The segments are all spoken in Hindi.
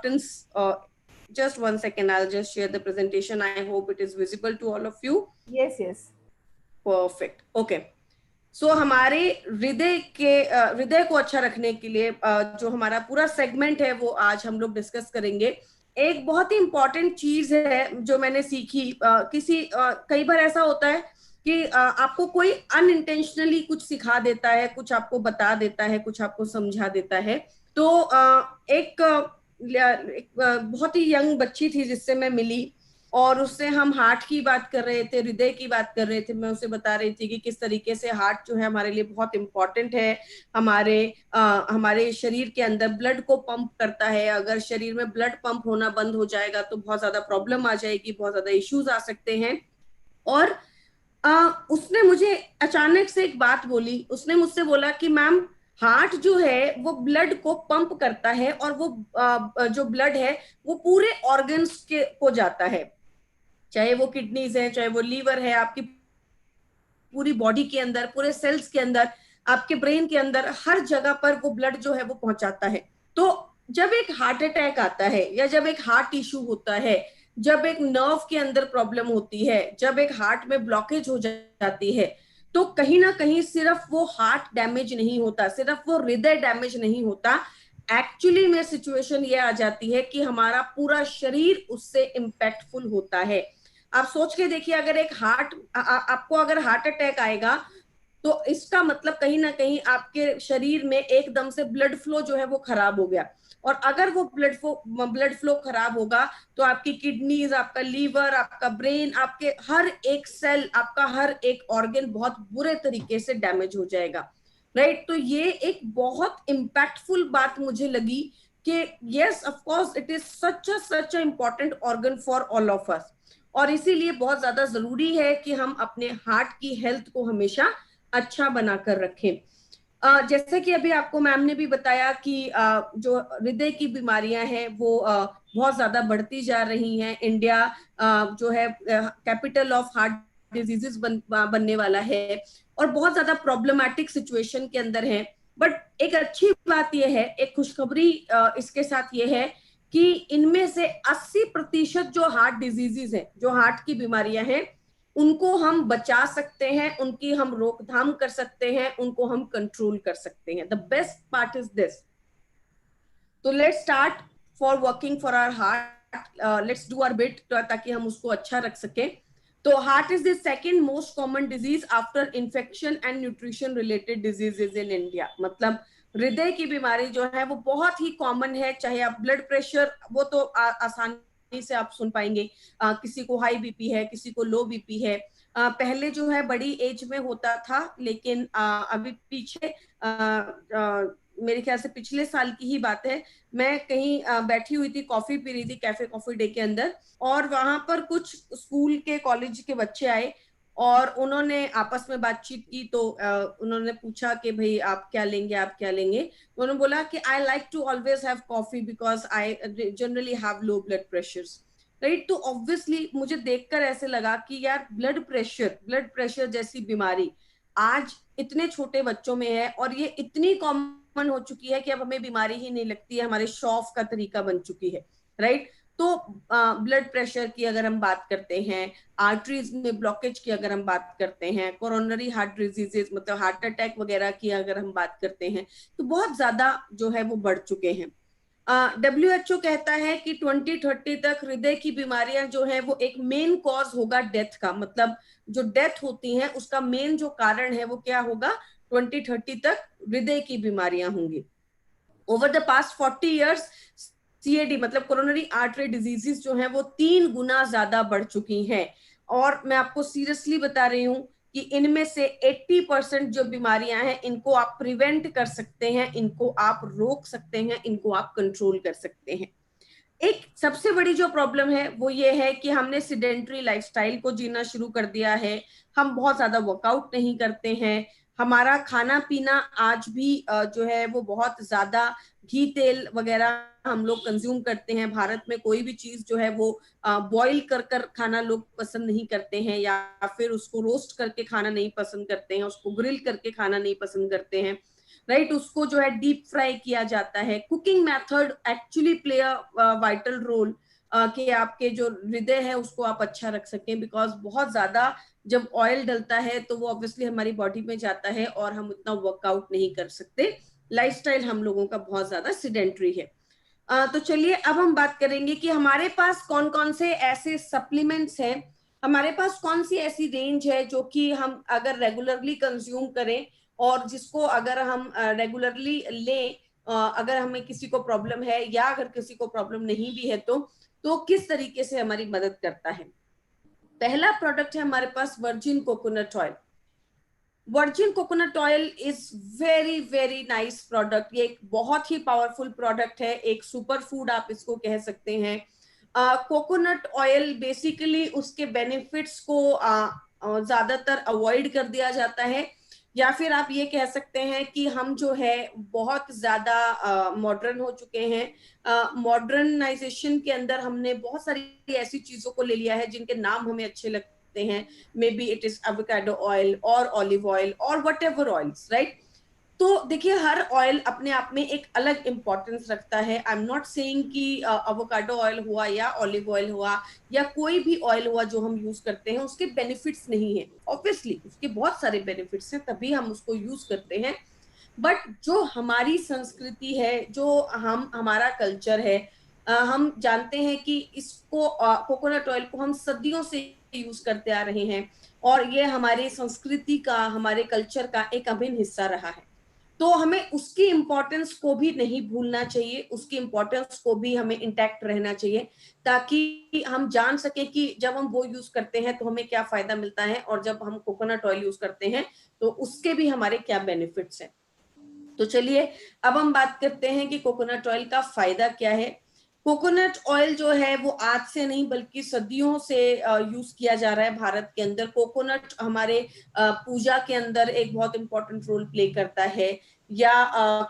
importance. Just one second, I'll just share the presentation. I hope it is visible to all of you. Yes, yes. Perfect. Okay. सो हमारे हृदय को अच्छा रखने के लिए जो हमारा पूरा सेगमेंट है वो आज हम लोग डिस्कस करेंगे। एक बहुत ही इंपॉर्टेंट चीज है जो मैंने सीखी, कई बार ऐसा होता है कि आपको कोई अनइंटेंशनली कुछ सिखा देता है, कुछ आपको बता देता है, कुछ आपको समझा देता है। तो एक बहुत ही यंग बच्ची थी जिससे मैं मिली, और उससे हम हार्ट की बात कर रहे थे, हृदय की बात कर रहे थे। मैं उसे बता रही थी कि किस तरीके से हार्ट जो है हमारे लिए बहुत इंपॉर्टेंट है। हमारे शरीर के अंदर ब्लड को पंप करता है। अगर शरीर में ब्लड पंप होना बंद हो जाएगा तो बहुत ज्यादा प्रॉब्लम आ जाएगी, बहुत ज्यादा इश्यूज आ सकते हैं। और उसने मुझे अचानक से एक बात बोली। उसने मुझसे बोला कि मैम, हार्ट जो है वो ब्लड को पंप करता है, और वो जो ब्लड है वो पूरे ऑर्गन्स के को जाता है, चाहे वो किडनीज है, चाहे वो लीवर है, आपकी पूरी बॉडी के अंदर, पूरे सेल्स के अंदर, आपके ब्रेन के अंदर, हर जगह पर वो ब्लड जो है वो पहुंचाता है। तो जब एक हार्ट अटैक आता है, या जब एक हार्ट इश्यू होता है, जब एक नर्व के अंदर प्रॉब्लम होती है, जब एक हार्ट में ब्लॉकेज हो जाती है, तो कहीं ना कहीं सिर्फ वो हार्ट डैमेज नहीं होता, सिर्फ वो हृदय डैमेज नहीं होता। एक्चुअली में सिचुएशन ये आ जाती है कि हमारा पूरा शरीर उससे इम्पैक्टफुल होता है। आप सोच के देखिए, अगर एक आपको अगर हार्ट अटैक आएगा, तो इसका मतलब कहीं ना कहीं आपके शरीर में एकदम से ब्लड फ्लो जो है वो खराब हो गया। और अगर वो ब्लड फ्लो खराब होगा तो आपकी किडनीज, आपका लीवर, आपका ब्रेन, आपके हर एक सेल, आपका हर एक ऑर्गन बहुत बुरे तरीके से डैमेज हो जाएगा। राइट? तो ये एक बहुत इम्पैक्टफुल बात मुझे लगी कि yes, of course it is such a important organ for all of us. और इसीलिए बहुत ज्यादा जरूरी है कि हम अपने हार्ट की हेल्थ को हमेशा अच्छा बनाकर रखें। जैसे कि अभी आपको मैम ने भी बताया कि जो हृदय की बीमारियां हैं वो बहुत ज्यादा बढ़ती जा रही हैं। इंडिया जो है कैपिटल ऑफ हार्ट डिजीजेस बनने वाला है, और बहुत ज्यादा प्रॉब्लमैटिक सिचुएशन के अंदर है। बट एक अच्छी बात यह है, एक खुशखबरी इसके साथ ये है कि इनमें से 80% जो हार्ट डिजीजेस हैं, जो हार्ट की बीमारियां हैं, उनको हम बचा सकते हैं, उनकी हम रोकथाम कर सकते हैं, उनको हम कंट्रोल कर सकते हैं। The best part is this. तो let's start for working for our heart, let's do our bit, ताकि हम उसको अच्छा रख सकें। तो heart is the second most common disease after infection and nutrition related diseases in India. मतलब हृदय की बीमारी जो है वो बहुत ही कॉमन है। चाहे आप ब्लड प्रेशर, वो तो आसानी से आप सुन पाएंगे, किसी को हाई बीपी है, किसी को लो बीपी है। पहले जो है बड़ी एज में होता था, लेकिन अभी पीछे मेरे ख्याल से पिछले साल की ही बात है, मैं कहीं बैठी हुई थी, कॉफी पी रही थी कैफे कॉफी डे के अंदर, और वहां पर कुछ स्कूल के, कॉलेज के बच्चे आए और उन्होंने आपस में बातचीत की। तो उन्होंने पूछा कि भाई आप क्या लेंगे, आप क्या लेंगे। तो उन्होंने बोला कि I like to always have coffee because I generally have low blood pressures. Right? तो ऑब्वियसली मुझे देखकर ऐसे लगा कि यार, ब्लड प्रेशर जैसी बीमारी आज इतने छोटे बच्चों में है, और ये इतनी कॉमन हो चुकी है कि अब हमें बीमारी ही नहीं लगती है, हमारे शौक का तरीका बन चुकी है। राइट? तो ब्लड प्रेशर की अगर हम बात करते हैं, आर्टरीज में ब्लॉकेज की अगर हम बात करते हैं, कोरोनरी हार्ट डिजीजेस मतलब हार्ट अटैक वगैरह की अगर हम बात करते हैं, तो बहुत ज्यादा जो है वो बढ़ चुके हैं। WHO कहता है कि 2030 तक हृदय की बीमारियां जो है वो एक मेन कॉज होगा डेथ का। मतलब जो डेथ होती है उसका मेन जो कारण है वो क्या होगा, 2030 तक हृदय की बीमारियां होंगी। Over the past 40 years CAD मतलब कोरोनरी आर्टरी डिजीजेस जो है वो 3 गुना ज्यादा बढ़ चुकी हैं। और मैं आपको सीरियसली बता रही हूं कि इनमें से 80% जो बीमारियां हैं इनको आप प्रिवेंट कर सकते हैं, इनको आप रोक सकते हैं, इनको आप कंट्रोल कर सकते हैं। एक सबसे बड़ी जो प्रॉब्लम है वो ये है कि हमने सिडेंट्री लाइफस्टाइल को जीना शुरू कर दिया है। हम बहुत ज्यादा वर्कआउट नहीं करते हैं। हमारा खाना पीना आज भी जो है वो बहुत ज्यादा घी तेल वगैरह हम लोग कंज्यूम करते हैं। भारत में कोई भी चीज जो है वो बॉईल कर कर खाना लोग पसंद नहीं करते हैं, या फिर उसको रोस्ट करके खाना नहीं पसंद करते हैं, उसको ग्रिल करके खाना नहीं पसंद करते हैं। राइट, उसको जो है डीप फ्राई किया जाता है। Cooking method actually play a vital role कि आपके जो हृदय है उसको आप अच्छा रख सकें, बिकॉज बहुत ज्यादा जब ऑयल डलता है तो वो ऑब्वियसली हमारी बॉडी में जाता है और हम उतना वर्कआउट नहीं कर सकते। लाइफस्टाइल हम लोगों का बहुत ज्यादा सिडेंट्री है। तो चलिए अब हम बात करेंगे कि हमारे पास कौन कौन से ऐसे सप्लीमेंट्स हैं, हमारे पास कौन सी ऐसी रेंज है जो कि हम अगर रेगुलरली कंज्यूम करें और जिसको अगर हम रेगुलरली लें, अगर हमें किसी को प्रॉब्लम है या अगर किसी को प्रॉब्लम नहीं भी है तो किस तरीके से हमारी मदद करता है। पहला प्रोडक्ट है हमारे पास virgin coconut oil. Virgin coconut oil is very very nice product. ये एक बहुत ही पावरफुल प्रोडक्ट है, एक सुपर फूड आप इसको कह सकते हैं। कोकोनट ऑयल बेसिकली उसके बेनिफिट्स को ज्यादातर अवॉइड कर दिया जाता है, या फिर आप ये कह सकते हैं कि हम जो है बहुत ज्यादा मॉडर्न हो चुके हैं। मॉडर्नाइजेशन के अंदर हमने बहुत सारी ऐसी चीजों को ले लिया है जिनके नाम हमें अच्छे लगते हैं, may be it is avocado oil और ऑलिव ऑयल और वट एवर ऑयल्स, राइट। तो देखिए हर ऑयल अपने आप में एक अलग इंपॉर्टेंस रखता है। आई एम नॉट सेइंग कि एवोकाडो ऑयल हुआ या ऑलिव ऑयल हुआ या कोई भी ऑयल हुआ जो हम यूज करते हैं उसके बेनिफिट्स नहीं है, ऑब्वियसली उसके बहुत सारे बेनिफिट्स हैं तभी हम उसको यूज करते हैं। बट जो हमारी संस्कृति है, जो हमारा कल्चर है, हम जानते हैं कि इसको कोकोनट ऑयल को हम सदियों से यूज करते आ रहे हैं और ये हमारी संस्कृति का, हमारे कल्चर का एक अभिन्न हिस्सा रहा है। तो हमें उसकी इंपॉर्टेंस को भी नहीं भूलना चाहिए, उसकी इंपॉर्टेंस को भी हमें इंटैक्ट रहना चाहिए, ताकि हम जान सके कि जब हम वो यूज करते हैं तो हमें क्या फायदा मिलता है और जब हम कोकोनट ऑयल यूज करते हैं तो उसके भी हमारे क्या बेनिफिट्स हैं। तो चलिए अब हम बात करते हैं कि कोकोनट ऑयल का फायदा क्या है। कोकोनट ऑयल जो है वो आज से नहीं बल्कि सदियों से यूज किया जा रहा है भारत के अंदर। कोकोनट हमारे पूजा के अंदर एक बहुत इंपॉर्टेंट रोल प्ले करता है, या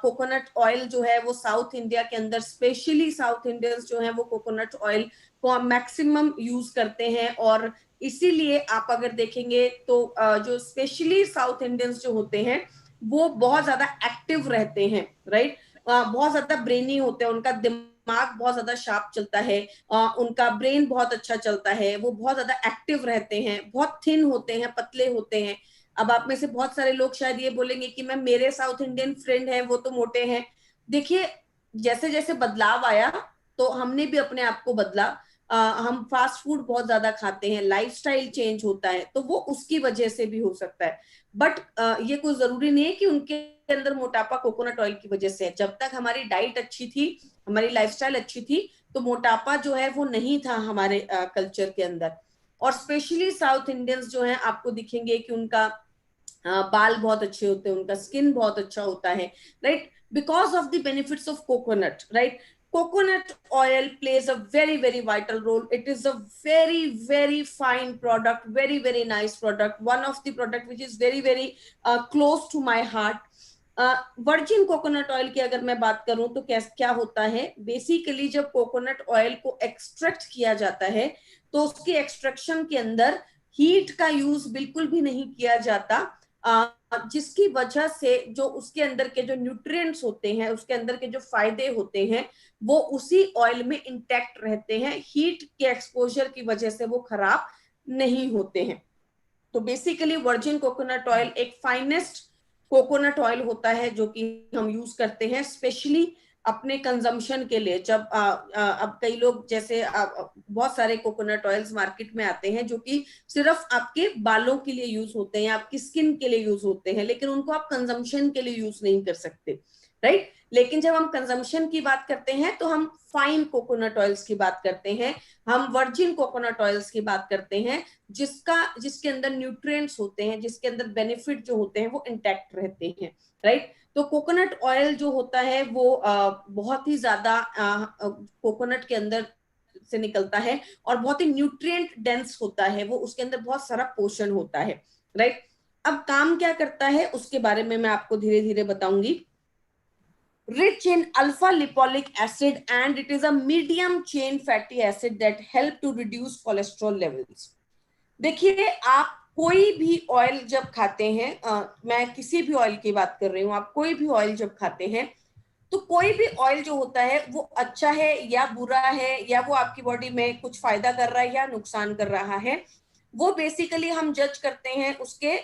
कोकोनट ऑयल जो है वो साउथ इंडिया के अंदर, स्पेशली साउथ इंडियंस जो है वो कोकोनट ऑयल को मैक्सिमम यूज करते हैं। और इसीलिए आप अगर देखेंगे तो जो स्पेशली साउथ इंडियंस जो होते हैं वो बहुत ज्यादा एक्टिव रहते हैं, राइट। बहुत ज्यादा ब्रेनी होते हैं, उनका दिमाग बहुत ज्यादा शार्प चलता है, उनका ब्रेन बहुत अच्छा चलता है, वो बहुत ज्यादा एक्टिव रहते हैं, बहुत थिन होते हैं, पतले होते हैं। अब आप में से बहुत सारे लोग शायद ये बोलेंगे कि मैम मेरे साउथ इंडियन फ्रेंड हैं वो तो मोटे हैं। देखिए जैसे जैसे बदलाव आया तो हमने भी अपने आप को बदला। हम फास्ट फूड बहुत ज्यादा खाते हैं, लाइफस्टाइल चेंज होता है, तो वो उसकी वजह से भी हो सकता है। बट ये कोई जरूरी नहीं है कि उनके अंदर मोटापा कोकोनट ऑयल की वजह से है। जब तक हमारी डाइट अच्छी थी, हमारी लाइफस्टाइल अच्छी थी, तो मोटापा जो है वो नहीं था हमारे कल्चर के अंदर। और स्पेशली साउथ इंडियंस जो हैं आपको दिखेंगे कि उनका बाल बहुत अच्छे होते हैं, उनका स्किन बहुत अच्छा होता है, right, because of the benefits of coconut, right. Coconut oil plays a very very vital role. It is a very very fine product, very very nice product, one of the product which is very very close to my heart. Virgin coconut oil की अगर मैं बात करूं तो क्या होता है, बेसिकली जब कोकोनट ऑयल को एक्सट्रैक्ट किया जाता है तो उसके एक्सट्रैक्शन के अंदर हीट का यूज बिल्कुल भी नहीं किया जाता, जिसकी वजह से जो उसके अंदर के जो न्यूट्रिएंट्स होते हैं, उसके अंदर के जो फायदे होते हैं वो उसी ऑयल में इंटैक्ट रहते हैं, हीट के एक्सपोजर की वजह से वो खराब नहीं होते हैं। तो बेसिकली वर्जिन कोकोनट ऑयल एक फाइनेस्ट कोकोनट ऑयल होता है जो कि हम यूज करते हैं स्पेशली अपने कंजम्पशन के लिए। जब अब कई लोग जैसे बहुत सारे कोकोनट ऑयल्स मार्केट में आते हैं जो कि सिर्फ आपके बालों के लिए यूज होते हैं, आपकी स्किन के लिए यूज होते हैं, लेकिन उनको आप कंजम्पशन के लिए यूज नहीं कर सकते, राइट। लेकिन जब हम कंजम्पशन की बात करते हैं तो हम फाइन कोकोनट ऑयल्स की बात करते हैं, हम वर्जिन कोकोनट ऑयल्स की बात करते हैं, जिसके अंदर न्यूट्रिएंट्स होते हैं, जिसके अंदर बेनिफिट जो होते हैं वो इंटैक्ट रहते हैं, राइट। तो कोकोनट ऑयल जो होता है वो बहुत ही ज्यादा कोकोनट के अंदर से निकलता है और बहुत ही न्यूट्रिएंट डेंस होता है, वो उसके अंदर बहुत सारा पोषण होता है, राइट। अब काम क्या करता है उसके बारे में मैं आपको धीरे धीरे बताऊंगी। Rich in alpha lipoic acid and it is a medium chain fatty acid that help to reduce cholesterol levels. देखिए आप कोई भी ऑयल जब खाते हैं, मैं किसी भी ऑयल की बात कर रही हूँ, आप कोई भी ऑयल जब खाते हैं, तो कोई भी ऑयल जो होता है वो अच्छा है या बुरा है, या वो आपकी बॉडी में कुछ फायदा कर रहा है या नुकसान कर रहा है, वो बेसिकली हम जज करते हैं उसके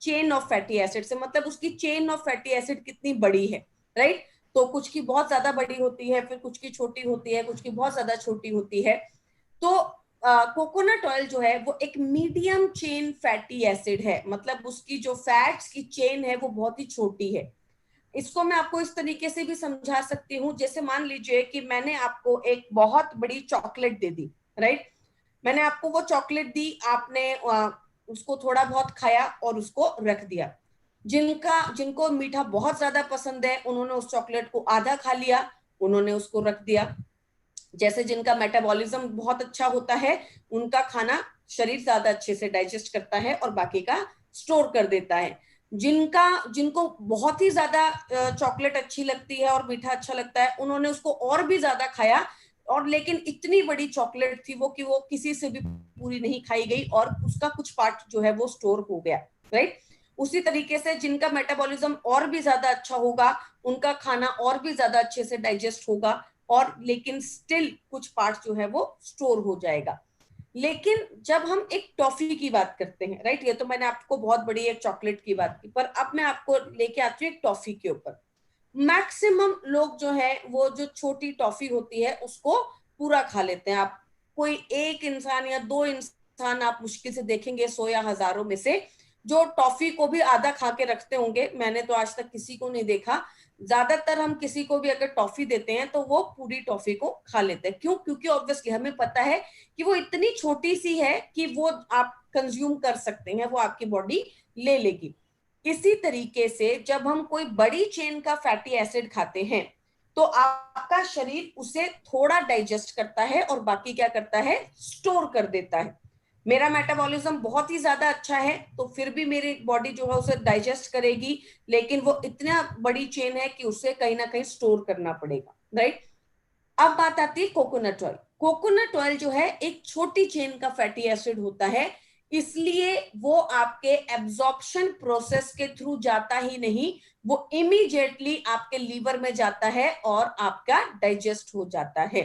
चेन ऑफ फैटी एसिड से, मतलब उसकी चेन ऑफ फैटी एसिड कितनी बड़ी है, राइट। तो कुछ की बहुत ज्यादा बड़ी होती है, फिर कुछ की छोटी होती है, कुछ की बहुत ज्यादा छोटी होती है। तो कोकोनट ऑयल जो है वो एक मीडियम चेन फैटी एसिड है, मतलब उसकी जो फैट्स की चेन है वो बहुत ही छोटी है। इसको मैं आपको इस तरीके से भी समझा सकती हूँ, जैसे मान लीजिए कि मैंने आपको एक बहुत बड़ी चॉकलेट दे दी, राइट। मैंने आपको वो चॉकलेट दी, आपने उसको थोड़ा बहुत खाया और उसको रख दिया। जिनको मीठा बहुत ज्यादा पसंद है उन्होंने उस चॉकलेट को आधा खा लिया, उन्होंने उसको रख दिया। जैसे जिनका मेटाबॉलिज्म बहुत अच्छा होता है, उनका खाना शरीर ज्यादा अच्छे से डाइजेस्ट करता है और बाकी का स्टोर कर देता है। जिनको बहुत ही ज्यादा चॉकलेट अच्छी लगती है और मीठा अच्छा लगता है, उन्होंने उसको और भी ज्यादा खाया, और लेकिन इतनी बड़ी चॉकलेट थी वो कि वो किसी से भी पूरी नहीं खाई गई और उसका कुछ पार्ट जो है वो स्टोर हो गया, राइट। उसी तरीके से जिनका मेटाबॉलिज्म और भी ज्यादा अच्छा होगा, उनका खाना और भी ज्यादा अच्छे से डाइजेस्ट होगा, और लेकिन स्टिल कुछ पार्ट जो है वो स्टोर हो जाएगा। लेकिन जब हम एक टॉफी की बात करते हैं, राइट, ये तो मैंने आपको बहुत बड़ी एक चॉकलेट की बात की, पर अब मैं आपको लेके आती हूँ एक टॉफी के ऊपर। मैक्सिमम लोग जो है वो जो छोटी टॉफी होती है उसको पूरा खा लेते हैं। आप कोई एक इंसान या दो इंसान आप मुश्किल से देखेंगे 100 या हजारों में से जो टॉफी को भी आधा खा के रखते होंगे। मैंने तो आज तक किसी को नहीं देखा। ज्यादातर हम किसी को भी अगर टॉफी देते हैं तो वो पूरी टॉफी को खा लेते हैं। क्यों? क्योंकि ऑब्वियसली हमें पता है कि वो इतनी छोटी सी है कि वो आप कंज्यूम कर सकते हैं, वो आपकी बॉडी ले लेगी। इसी तरीके से जब हम कोई बड़ी चेन का फैटी एसिड खाते हैं तो आपका शरीर उसे थोड़ा डाइजेस्ट करता है और बाकी क्या करता है, स्टोर कर देता है। मेरा मेटाबॉलिज्म बहुत ही ज्यादा अच्छा है तो फिर भी मेरी बॉडी जो है उसे डाइजेस्ट करेगी, लेकिन वो इतना बड़ी चेन है कि उसे कहीं ना कहीं स्टोर करना पड़ेगा, राइट। अब बात आती है कोकोनट ऑयल। कोकोनट ऑयल जो है एक छोटी चेन का फैटी एसिड होता है, इसलिए वो आपके एब्जॉर्प्शन प्रोसेस के थ्रू जाता ही नहीं, वो इमीडिएटली आपके लीवर में जाता है और आपका डाइजेस्ट हो जाता है,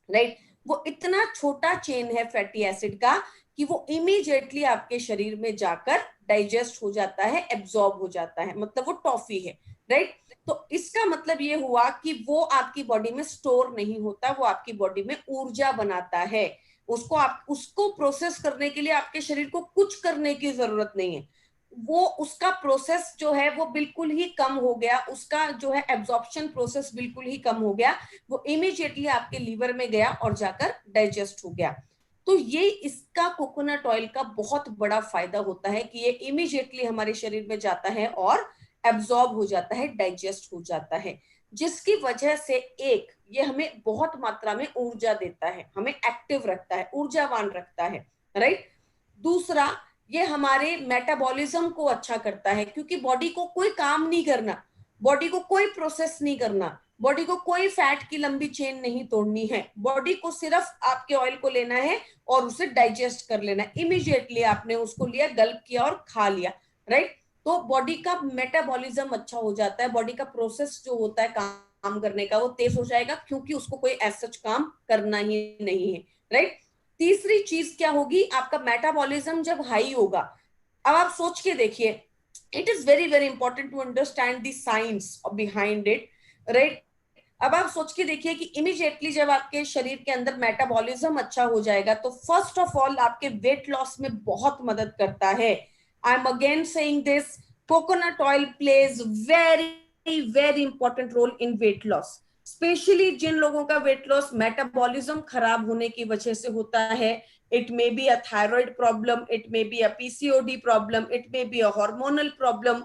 राइट। वो इतना छोटा चेन है फैटी एसिड का कि वो इमीडिएटली आपके शरीर में जाकर डाइजेस्ट हो जाता है, एब्जॉर्ब हो जाता है, मतलब वो टॉफी है, राइट। तो इसका मतलब ये हुआ कि वो आपकी बॉडी में स्टोर नहीं होता, वो आपकी बॉडी में ऊर्जा बनाता है। उसको प्रोसेस करने के लिए आपके शरीर को कुछ करने की जरूरत नहीं है। वो उसका प्रोसेस जो है वो बिल्कुल ही कम हो गया, उसका जो है एब्जॉर्प्शन प्रोसेस बिल्कुल ही कम हो गया, वो इमीडिएटली आपके लीवर में गया और जाकर डाइजेस्ट हो गया। तो ये इसका कोकोनट ऑयल का बहुत बड़ा फायदा होता है कि ये इमीडिएटली हमारे शरीर में जाता है और एब्जॉर्ब हो जाता है, डाइजेस्ट हो जाता है, जिसकी वजह से एक ये हमें बहुत मात्रा में ऊर्जा देता है, हमें एक्टिव रखता है, ऊर्जावान रखता है, राइट। दूसरा, ये हमारे मेटाबॉलिज्म को अच्छा करता है, क्योंकि बॉडी को कोई काम नहीं करना, बॉडी को कोई प्रोसेस नहीं करना, बॉडी को कोई फैट की लंबी चेन नहीं तोड़नी है, बॉडी को सिर्फ आपके ऑयल को लेना है और उसे डाइजेस्ट कर लेना है। इमीडिएटली आपने उसको लिया, गल्प किया और खा लिया, राइट। तो बॉडी का मेटाबॉलिज्म अच्छा हो जाता है, बॉडी का प्रोसेस जो होता है काम करने का वो तेज हो जाएगा, क्योंकि उसको कोई ऐसा काम करना ही नहीं है, राइट। तीसरी चीज क्या होगी, आपका मेटाबॉलिज्म जब हाई होगा, अब आप सोच के देखिए, it is very very important to understand the science behind it, right. अब आप सोच के देखिए कि इमीडिएटली जब आपके शरीर के अंदर मेटाबॉलिज्म अच्छा हो जाएगा तो फर्स्ट ऑफ ऑल आपके वेट लॉस में बहुत मदद करता है। I am again saying this, coconut oil plays very very important role in weight loss, specially जिन लोगों का वेट लॉस मेटाबॉलिज्म खराब होने की वजह से होता है। It may be a thyroid problem, it may be a PCOD problem, it may be a hormonal problem.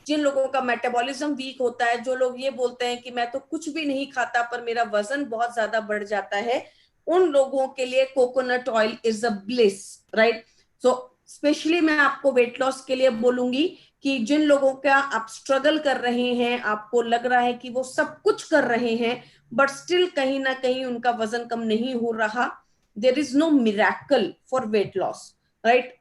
जिन लोगों का मेटाबॉलिज्म वीक होता है, जो लोग ये बोलते हैं कि मैं तो कुछ भी नहीं खाता पर मेरा वजन बहुत ज्यादा बढ़ जाता है, उन लोगों के लिए coconut oil is a bliss, right. So specially मैं आपको वेट लॉस के लिए बोलूंगी कि जिन लोगों का आप स्ट्रगल कर रहे हैं, आपको लग रहा है कि वो सब कुछ कर रहे हैं बट स्टिल कहीं ना कहीं उनका वजन कम नहीं हो रहा, there is no miracle for weight loss, right.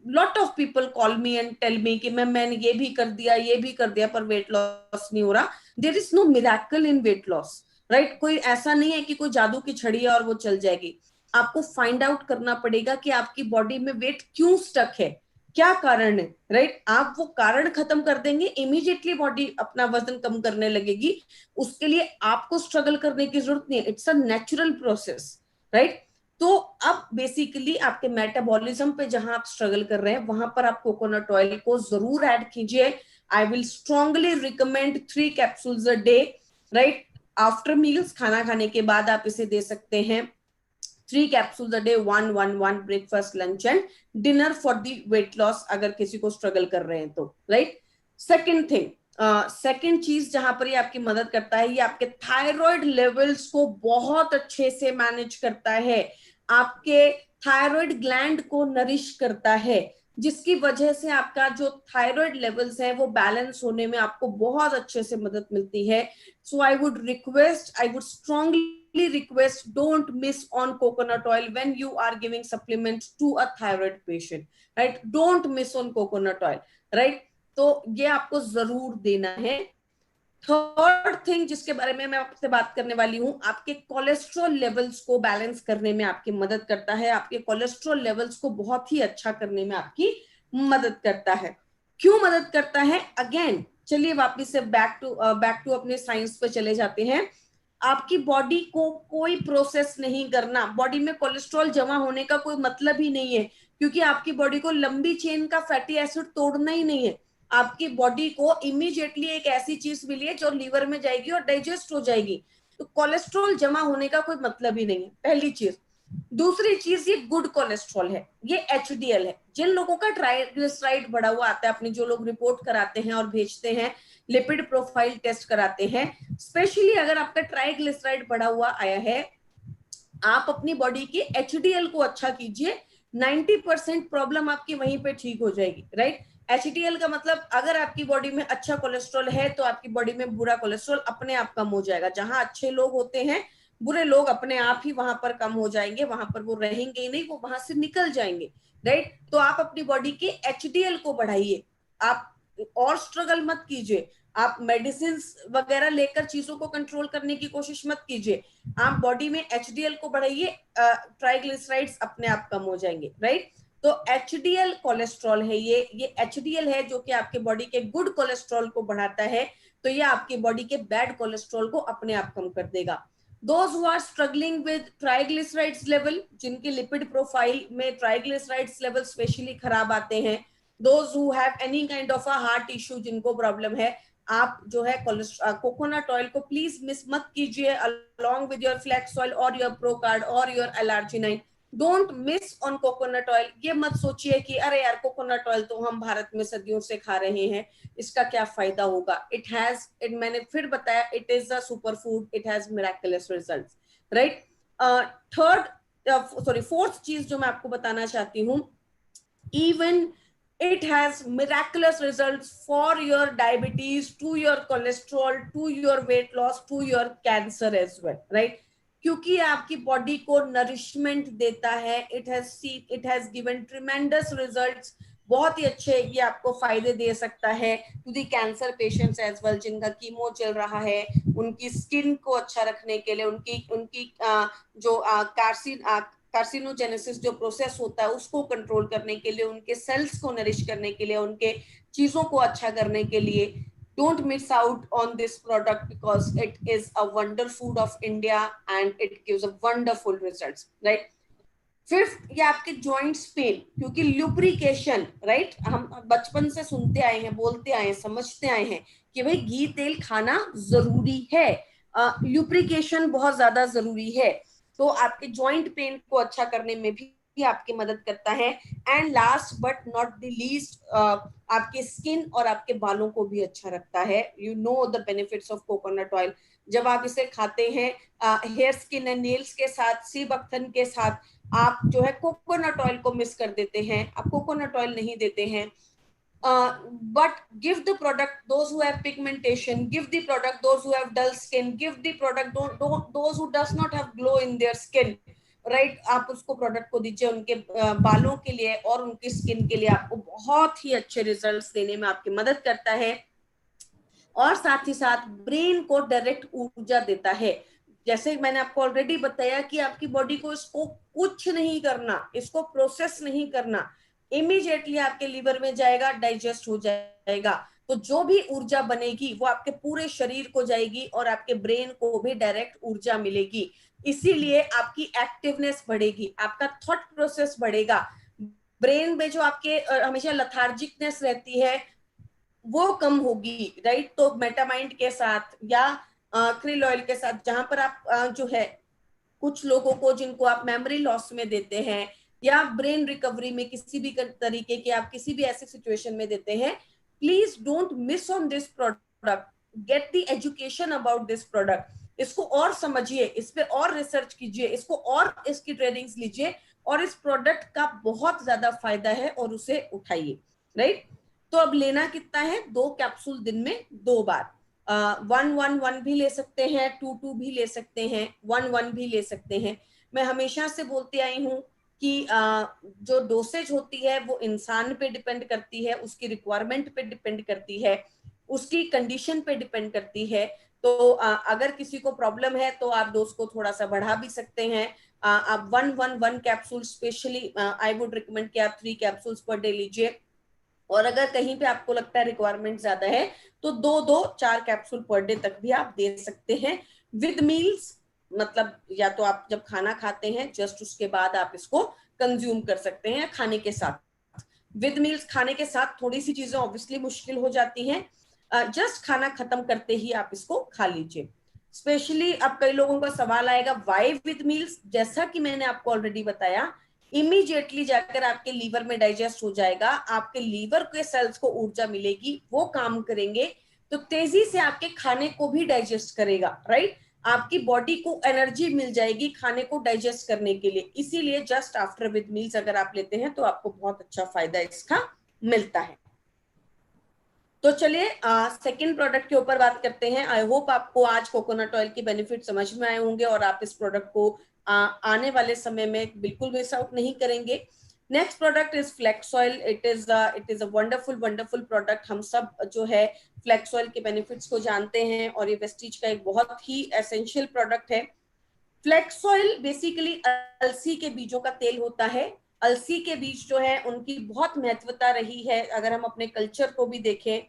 Lot of people call me and tell me कि मैंने ये भी कर दिया, ये भी कर दिया, पर वेट लॉस नहीं हो रहा. There is no miracle in weight loss, right? कोई ऐसा नहीं है कि कोई जादू की छड़ी है और वो चल जाएगी. आपको फाइंड आउट करना पड़ेगा कि आपकी बॉडी में वेट क्यों स्टक है, क्या कारण है, राइट? आप वो कारण खत्म कर देंगे, इमीडिएटली बॉडी अपना वजन कम करने लगेगी. उसके लिए आपको स्ट्रगल करने की जरूरत नहीं है, it's a natural process, right? तो अब बेसिकली आपके मेटाबॉलिज्म पे जहां आप स्ट्रगल कर रहे हैं, वहां पर आप कोकोनट ऑयल को जरूर ऐड कीजिए. I will strongly recommend 3 capsules a day, right? After meals, खाना खाने के बाद आप इसे दे सकते हैं. 3 capsules a day, 1 1 1 breakfast, lunch and dinner for the weight loss, अगर किसी को स्ट्रगल कर रहे हैं तो, राइट? सेकेंड थिंग, सेकेंड चीज जहां पर ये आपकी मदद करता है, ये आपके थायराइड लेवल्स को बहुत अच्छे से मैनेज करता है, आपके थायराइड ग्लैंड को नरिश करता है, जिसकी वजह से आपका जो थायराइड लेवल्स है वो बैलेंस होने में आपको बहुत अच्छे से मदद मिलती है. So I would strongly request, don't miss on coconut oil when you are giving supplements to a thyroid patient, right? Don't miss on coconut oil, right? तो ये आपको जरूर देना है. थर्ड थिंग जिसके बारे में मैं आपसे बात करने वाली हूं, आपके कोलेस्ट्रॉल लेवल्स को बैलेंस करने में आपकी मदद करता है, आपके कोलेस्ट्रॉल लेवल्स को बहुत ही अच्छा करने में आपकी मदद करता है. क्यों मदद करता है? अगेन चलिए वापस से बैक टू अपने साइंस पे चले जाते हैं. आपकी बॉडी को कोई प्रोसेस नहीं करना, बॉडी में कोलेस्ट्रॉल जमा होने का कोई मतलब ही नहीं है, क्योंकि आपकी बॉडी को लंबी चेन का फैटी एसिड तोड़ना ही नहीं है. आपकी बॉडी को इमीडिएटली एक ऐसी चीज मिली है जो लीवर में जाएगी और डाइजेस्ट हो जाएगी. तो कोलेस्ट्रॉल जमा होने का कोई मतलब ही नहीं है, पहली चीज. दूसरी चीज, ये गुड कोलेस्ट्रॉल है, ये एचडीएल है. जिन लोगों का ट्राइग्लिसराइड बढ़ा हुआ आता है, अपने जो लोग रिपोर्ट कराते हैं और भेजते हैं, लिपिड प्रोफाइल टेस्ट कराते हैं, स्पेशली अगर आपका ट्राइग्लिसराइड बढ़ा हुआ आया है, आप अपनी बॉडी की एचडीएल को अच्छा कीजिए. 90% प्रॉब्लम आपकी वहीं पे ठीक हो जाएगी, राइट? एचडीएल का मतलब, अगर आपकी बॉडी में अच्छा कोलेस्ट्रॉल है तो आपकी बॉडी में बुरा कोलेस्ट्रॉल अपने आप कम हो जाएगा. जहां अच्छे लोग होते हैं, बुरे लोग अपने आप ही वहां पर कम हो जाएंगे, वहां पर वो रहेंगे ही नहीं, वो वहां से निकल जाएंगे, राइट? तो आप अपनी बॉडी के एचडीएल को बढ़ाइए. आप और स्ट्रगल मत कीजिए, आप मेडिसिन वगैरह लेकर चीजों को कंट्रोल करने की कोशिश मत कीजिए. आप बॉडी में एचडीएल को बढ़ाइए, ट्राइग्लिसराइड्स अपने आप कम हो जाएंगे, राइट? तो एचडीएल कोलेस्ट्रॉल है, ये एचडीएल है जो कि आपके बॉडी के गुड कोलेस्ट्रॉल को बढ़ाता है. तो ये आपके बॉडी के बैड कोलेस्ट्रॉल को अपने आप कम कर देगा. Those who are struggling with triglycerides level, जिनकी लिपिड प्रोफाइल में ट्राइग्लिसराइड्स लेवल स्पेशली खराब आते हैं, those who have any kind of a heart issue, जिनको प्रॉब्लम है, आप जो है कोकोनट ऑयल को प्लीज मिस मत कीजिए along with your flax oil or your Procard or your L-arginine. Don't miss on coconut oil. ये मत सोचिए कि अरे यार कोकोनट ऑयल तो हम भारत में सदियों से खा रहे हैं, इसका क्या फायदा होगा. इट मैंने फिर बताया, it is a super food, it has miraculous results, right? Fourth चीज जो मैं आपको बताना चाहती हूँ, even it has miraculous results for your diabetes, to your cholesterol, to your weight loss, to your cancer as well, right? क्योंकि आपकी बॉडी को नरिशमेंट देता है. It has given tremendous results, बहुत ही अच्छे ये आपको फायदे दे सकता है to the cancer patients as well, जिनका कीमो चल रहा है, उनकी स्किन को अच्छा रखने के लिए, उनकी उनकी जो कार्सिनोजेनेसिस जो प्रोसेस होता है उसको कंट्रोल करने के लिए, उनके सेल्स को नरिश करने के लिए, उनके चीजों को अच्छा करने के लिए. don't miss out on this product because it is a wonder food of India and it gives a wonderful results, right? Fifth, ये आपके जॉइंट्स पेन, क्योंकि ल्यूब्रिकेशन, राइट, हम बचपन से सुनते आए हैं, बोलते आए हैं, समझते आए हैं कि भाई घी तेल खाना जरूरी है, ल्यूब्रिकेशन बहुत ज्यादा जरूरी है. तो आपके जॉइंट पेन को अच्छा करने में भी आपकी मदद करता है. And last but not the least, आपके स्किन और आपके बालों को भी अच्छा रखता है. You know the benefits of coconut oil. जब आप इसे खाते हैं हेयर, स्किन एंड नेल्स के साथ, सीबकथन के साथ, आप जो है कोकोनट ऑयल को मिस कर देते हैं, आप कोकोनट ऑयल नहीं देते हैं. But give the product those who have pigmentation, give the product those who have dull skin, give the product those who does not have glow in their skin. Right, आप उसको प्रोडक्ट को दीजिए उनके बालों के लिए और उनकी स्किन के लिए, आपको बहुत ही अच्छे रिजल्ट्स देने में आपकी मदद करता है। और साथ ही साथ ब्रेन को डायरेक्ट ऊर्जा देता है। जैसे मैंने आपको ऑलरेडी बताया कि आपकी बॉडी को इसको कुछ नहीं करना, इसको प्रोसेस नहीं करना, इमीडिएटली आपके लीवर में जाएगा, डाइजेस्ट हो जाएगा। तो जो भी ऊर्जा बनेगी वो आपके पूरे शरीर को जाएगी और आपके ब्रेन को भी डायरेक्ट ऊर्जा मिलेगी। इसीलिए आपकी एक्टिवनेस बढ़ेगी, आपका थॉट प्रोसेस बढ़ेगा। ब्रेन में जो आपके हमेशा लथार्जिकनेस रहती है वो कम होगी, राइट। तो मेटामाइंड के साथ या क्रिल ऑयल के साथ, जहां पर आप जो है कुछ लोगों को जिनको आप मेमोरी लॉस में देते हैं या ब्रेन रिकवरी में किसी भी तरीके के आप किसी भी ऐसे सिचुएशन में देते हैं, please don't miss on this product, get the education about this product. इसको और समझिए, इस पे और रिसर्च कीजिए, इसको और इसकी ट्रेनिंग्स लीजिए और इस प्रोडक्ट का बहुत ज्यादा फायदा है और उसे उठाइए, राइट। तो अब लेना कितना है, 2 कैप्सूल दिन में 2 बार, 1-1-1 भी ले सकते हैं, 2-2 भी ले सकते हैं, 1-1 भी ले सकते हैं। मैं हमेशा से बोलती आई हूँ कि जो डोसेज होती है वो इंसान पे डिपेंड करती है, उसकी रिक्वायरमेंट पे डिपेंड करती है, उसकी कंडीशन पे डिपेंड करती है। तो अगर किसी को प्रॉब्लम है तो आप डोज को थोड़ा सा बढ़ा भी सकते हैं। आप 1-1-1 capsule specially I would recommend कि आप 3 कैप्सूल्स पर डे लीजिए। और अगर कहीं पे आपको लगता है रिक्वायरमेंट ज्यादा है तो 2-2-4 कैप्सूल पर डे तक भी आप दे सकते हैं विद मील्स। मतलब या तो आप जब खाना खाते हैं जस्ट उसके बाद आप इसको कंज्यूम कर सकते हैं, खाने के साथ। विद मील्स खाने के साथ थोड़ी सी चीजें ऑब्वियसली मुश्किल हो जाती हैं, जस्ट खाना खत्म करते ही आप इसको खा लीजिए। स्पेशली अब कई लोगों का सवाल आएगा वाई विद मील्स, जैसा कि मैंने आपको ऑलरेडी बताया, इमीडिएटली जाकर आपके लीवर में डाइजेस्ट हो जाएगा, आपके लीवर के सेल्स को ऊर्जा मिलेगी, वो काम करेंगे तो तेजी से आपके खाने को भी डाइजेस्ट करेगा, राइट। आपकी बॉडी को एनर्जी मिल जाएगी खाने को डाइजेस्ट करने के लिए। इसीलिए जस्ट आफ्टर विद मील्स अगर आप लेते हैं तो आपको बहुत अच्छा फायदा इसका मिलता है। तो चलिए सेकंड प्रोडक्ट के ऊपर बात करते हैं। आई होप आपको आज कोकोनट ऑयल के बेनिफिट समझ में आए होंगे और आप इस प्रोडक्ट को आने वाले समय में बिल्कुल मिस आउट नहीं करेंगे। Next product is flax oil. It is a wonderful wonderful product. हम सब जो है फ्लेक्स ऑयल के बेनिफिट्स को जानते हैं और ये वेस्टीज का एक बहुत ही एसेंशियल प्रोडक्ट है। फ्लेक्स ऑयल बेसिकली अलसी के बीजों का तेल होता है। अलसी के बीज जो है उनकी बहुत महत्वता रही है। अगर हम अपने कल्चर को भी देखें,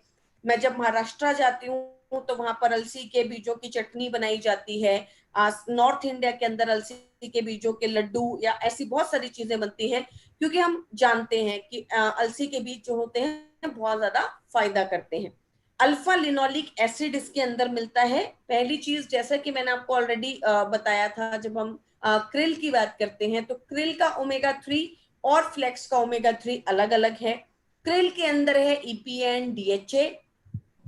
मैं जब महाराष्ट्र जाती हूँ तो वहां पर अलसी के बीजों की चटनी बनाई जाती है। नॉर्थ इंडिया के अंदर अलसी के बीजों के लड्डू या ऐसी बहुत सारी चीजें बनती हैं, क्योंकि हम जानते हैं कि अलसी के बीज जो होते हैं बहुत ज्यादा फायदा करते हैं। अल्फा लिनोलिक एसिड इसके अंदर मिलता है। पहली चीज, जैसा कि मैंने आपको ऑलरेडी बताया था, जब हम क्रिल की बात करते हैं तो क्रिल का ओमेगा 3 और फ्लेक्स का ओमेगा 3 अलग अलग है। क्रिल के अंदर है ईपीएन डीएचए,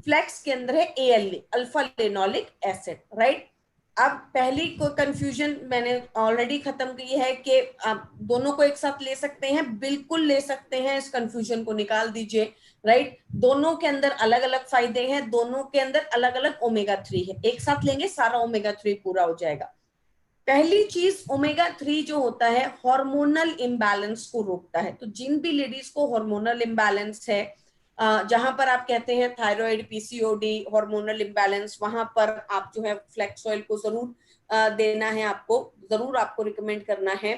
फ्लेक्स के अंदर है ALA, alpha linoleic acid, right. अब पहली को कंफ्यूजन मैंने ऑलरेडी खत्म की है कि आप दोनों को एक साथ ले सकते हैं, बिल्कुल ले सकते हैं, इस कंफ्यूजन को निकाल दीजिए, राइट। दोनों के अंदर अलग अलग फायदे हैं, दोनों के अंदर अलग अलग ओमेगा 3 है, एक साथ लेंगे सारा ओमेगा 3 पूरा हो जाएगा। पहली चीज, ओमेगा 3 जो होता है हार्मोनल इम्बैलेंस को रोकता है। तो जिन भी लेडीज को हार्मोनल इम्बैलेंस है, जहां पर आप कहते हैं थायराइड, पीसीओडी, हार्मोनल इम्बैलेंस, वहां पर आप जो है फ्लेक्स ऑयल को जरूर देना है, आपको जरूर आपको रिकमेंड करना है।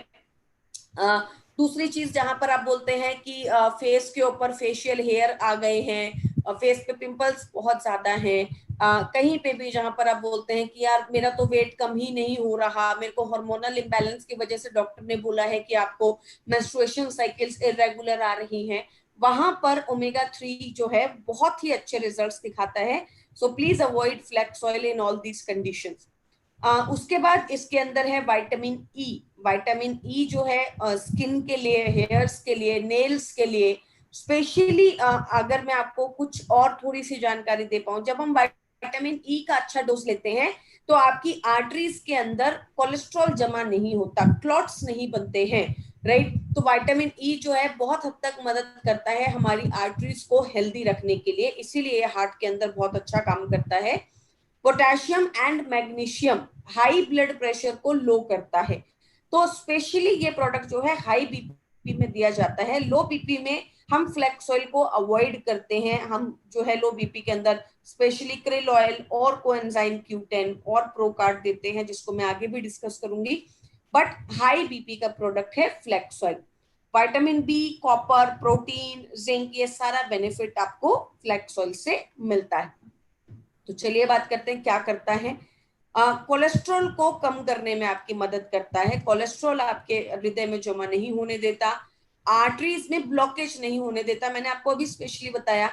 दूसरी चीज, जहां पर आप बोलते हैं कि फेस के ऊपर फेशियल हेयर आ गए हैं, फेस पे पिंपल्स बहुत ज्यादा हैं, कहीं पे भी जहां पर आप बोलते हैं कि यार मेरा तो वेट कम ही नहीं हो रहा, मेरे को हार्मोनल इम्बैलेंस की वजह से डॉक्टर ने बोला है कि आपको मेंस्ट्रुएशन साइकिल्स इरेगुलर आ रही हैं, वहां पर ओमेगा 3 जो है बहुत ही अच्छे रिजल्ट्स दिखाता है। So please avoid flax oil in all these conditions. उसके बाद इसके अंदर है विटामिन ई। विटामिन ई जो है स्किन के लिए, हेयर्स के लिए, नेल्स के लिए स्पेशली, अगर मैं आपको कुछ और थोड़ी सी जानकारी दे पाऊं, जब हम विटामिन ई का अच्छा डोज लेते हैं तो आपकी आर्टरीज के अंदर कोलेस्ट्रॉल जमा नहीं होता, क्लॉट्स नहीं बनते हैं, राइट। तो विटामिन ई जो है बहुत हद तक मदद करता है हमारी आर्टरीज को हेल्दी रखने के लिए, इसीलिए हार्ट के अंदर बहुत अच्छा काम करता है। Potassium and magnesium high blood pressure को लो करता है। तो स्पेशली ये प्रोडक्ट जो है हाई बीपी में दिया जाता है। लो बीपी में हम फ्लेक्स ऑयल को अवॉइड करते हैं। हम जो है लो बीपी के अंदर स्पेशली क्रिल ऑयल और कोएंजाइम Q10 और प्रोकार्ड देते हैं, जिसको मैं आगे भी डिस्कस करूंगी। बट हाई बीपी का प्रोडक्ट है flax oil. Vitamin B, copper, protein, zinc, ये सारा बेनिफिट आपको फ्लेक्स ऑयल से मिलता है। तो चलिए बात करते हैं क्या करता है। कोलेस्ट्रॉल को कम करने में आपकी मदद करता है। कोलेस्ट्रॉल आपके हृदय में जमा नहीं होने देता, आर्टरीज में ब्लॉकेज नहीं होने देता। मैंने आपको अभी स्पेशली बताया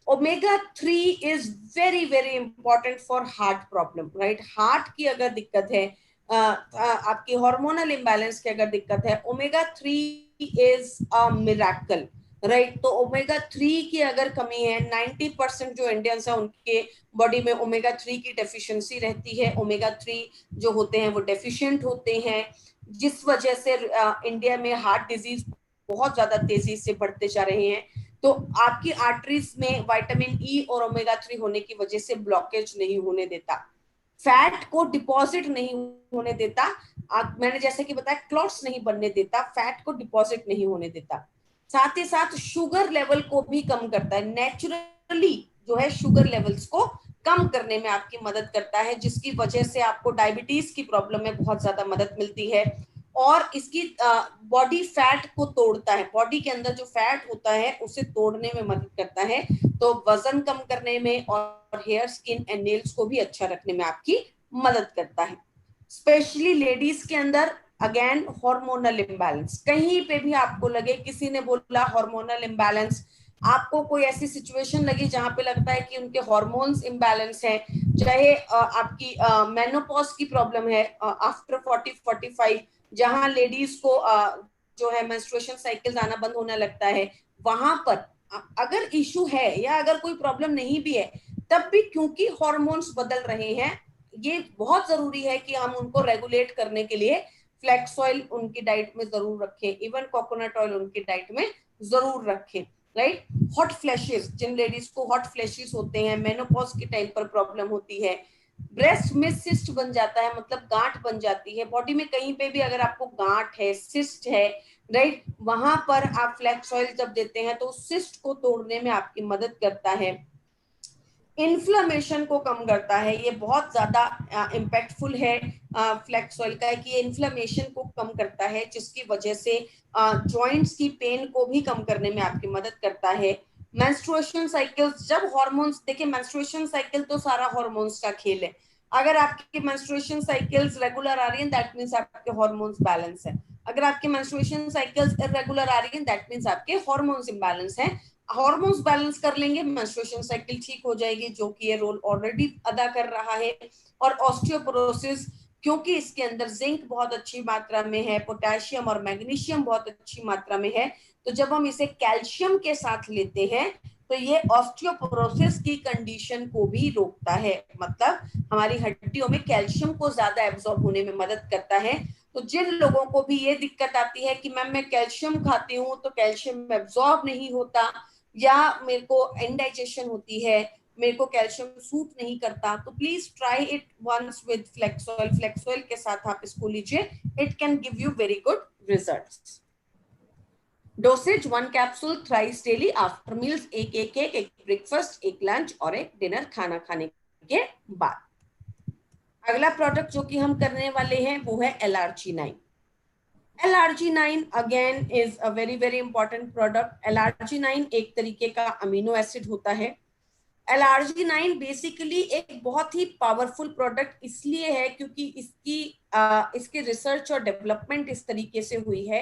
omega 3 is very very important for heart problem, right. Heart की अगर दिक्कत है, आपकी हार्मोनल इम्बैलेंस की अगर दिक्कत है, omega 3 is a miracle, right. तो ओमेगा 3 की अगर कमी है, 90% जो इंडियंस है उनके बॉडी में ओमेगा 3 की डेफिशिएंसी रहती है। ओमेगा 3 जो होते हैं वो डेफिशिएंट होते हैं, जिस वजह से इंडिया में हार्ट डिजीज बहुत ज्यादा तेजी से बढ़ते जा रहे हैं। तो आपकी आर्टरीज में विटामिन ई और ओमेगा 3 होने की वजह से ब्लॉकेज नहीं होने देता, फैट को डिपॉजिट नहीं होने देता। मैंने जैसे कि बताया क्लॉट्स नहीं बनने देता, फैट को डिपॉजिट नहीं होने देता। साथ ही साथ शुगर लेवल को भी कम करता है। नेचुरली जो है शुगर लेवल्स को कम करने में आपकी मदद करता है, जिसकी वजह से आपको डायबिटीज की प्रॉब्लम में बहुत ज्यादा मदद मिलती है। और इसकी बॉडी फैट को तोड़ता है, बॉडी के अंदर जो फैट होता है उसे तोड़ने में मदद करता है। तो वजन कम करने में और हेयर, स्किन एंड नेल्स को भी अच्छा रखने में आपकी मदद करता है। स्पेशली लेडीज के अंदर अगेन हार्मोनल इम्बैलेंस, कहीं पे भी आपको लगे, किसी ने बोला हार्मोनल इम्बैलेंस, आपको कोई ऐसी सिचुएशन लगी जहां पे लगता है कि उनके हार्मोन्स इम्बैलेंस है, चाहे आपकी मेनोपॉज की प्रॉब्लम है आफ्टर 40-45, जहां लेडीज को जो है मेंस्ट्रुएशन साइकिल आना बंद होने लगता है, वहां पर अगर इशू है या अगर कोई प्रॉब्लम नहीं भी है, तब भी क्योंकि हार्मोन्स बदल रहे हैं, ये बहुत जरूरी है कि हम उनको रेगुलेट करने के लिए फ्लैक्स ऑयल उनकी डाइट में जरूर रखें, इवन कोकोनट ऑयल उनकी डाइट में जरूर रखें, राइट। हॉट फ्लैशेस, जिन लेडीज को हॉट फ्लैशेस होते हैं, मेनोपॉज के टाइम पर प्रॉब्लम होती है, ब्रेस्ट में सिस्ट बन जाता है, मतलब गांठ बन जाती है बॉडी में, कहीं पे भी अगर आपको गांठ है, सिस्ट है, राइट, वहां पर आप फ्लैक्स ऑयल जब देते हैं तो सिस्ट को तोड़ने में आपकी मदद करता है। इन्फ्लेमेशन को कम करता है, ये बहुत ज्यादा इम्पैक्टफुल है फ्लैक्स ऑयल का, कि ये इन्फ्लेमेशन को कम करता है, जिसकी वजह से जॉइंट्स की पेन को भी कम करने में आपकी मदद करता है। मेंस्ट्रुएशन साइकिल्स, जब हार्मोन्स, देखिए मेंस्ट्रुएशन साइकिल तो सारा हार्मोन्स का खेल है। अगर आपकी मेंस्ट्रुएशन साइकिल्स रेगुलर आ रही है दैट मींस आपके हार्मोन्स बैलेंस है। अगर आपकी मेंस्ट्रुएशन साइकिल्स इरेगुलर आ रही है दैट मींस आपके हार्मोन्स इम्बैलेंस है। हार्मोन्स बैलेंस कर लेंगे, मेंस्ट्रुएशन साइकिल ठीक हो जाएगी, जो कि ये रोल ऑलरेडी अदा कर रहा है। और ऑस्टियोपोरोसिस, क्योंकि इसके अंदर जिंक बहुत अच्छी मात्रा में है, पोटेशियम और मैग्नीशियम बहुत अच्छी मात्रा में है, तो जब हम इसे कैल्शियम के साथ लेते हैं तो ये ऑस्टियोपोरोसिस की कंडीशन को भी रोकता है, मतलब हमारी हड्डियों में कैल्शियम को ज्यादा एब्जॉर्ब होने में मदद करता है। तो जिन लोगों को भी ये दिक्कत आती है कि मैम मैं कैल्शियम खाती हूँ तो कैल्शियम एब्जॉर्ब नहीं होता, या मेरे को इंडाइजेशन होती है, मेरे को कैल्शियम सूट नहीं करता, तो please try it once with flax oil. Flax oil के साथ आप इसको लीजिए, it can give you very good results. Dosage 1 capsule thrice daily after meals, एक ब्रेकफास्ट, एक लंच और एक डिनर खाना खाने के बाद। अगला प्रोडक्ट जो कि हम करने वाले हैं वो है LRG9। LRG9 again is a very very important product. LRG9 एक तरीके का अमीनो एसिड होता है। LRG9 बेसिकली एक बहुत ही पावरफुल प्रोडक्ट इसलिए है क्योंकि इसके रिसर्च और डेवलपमेंट इस तरीके से हुई है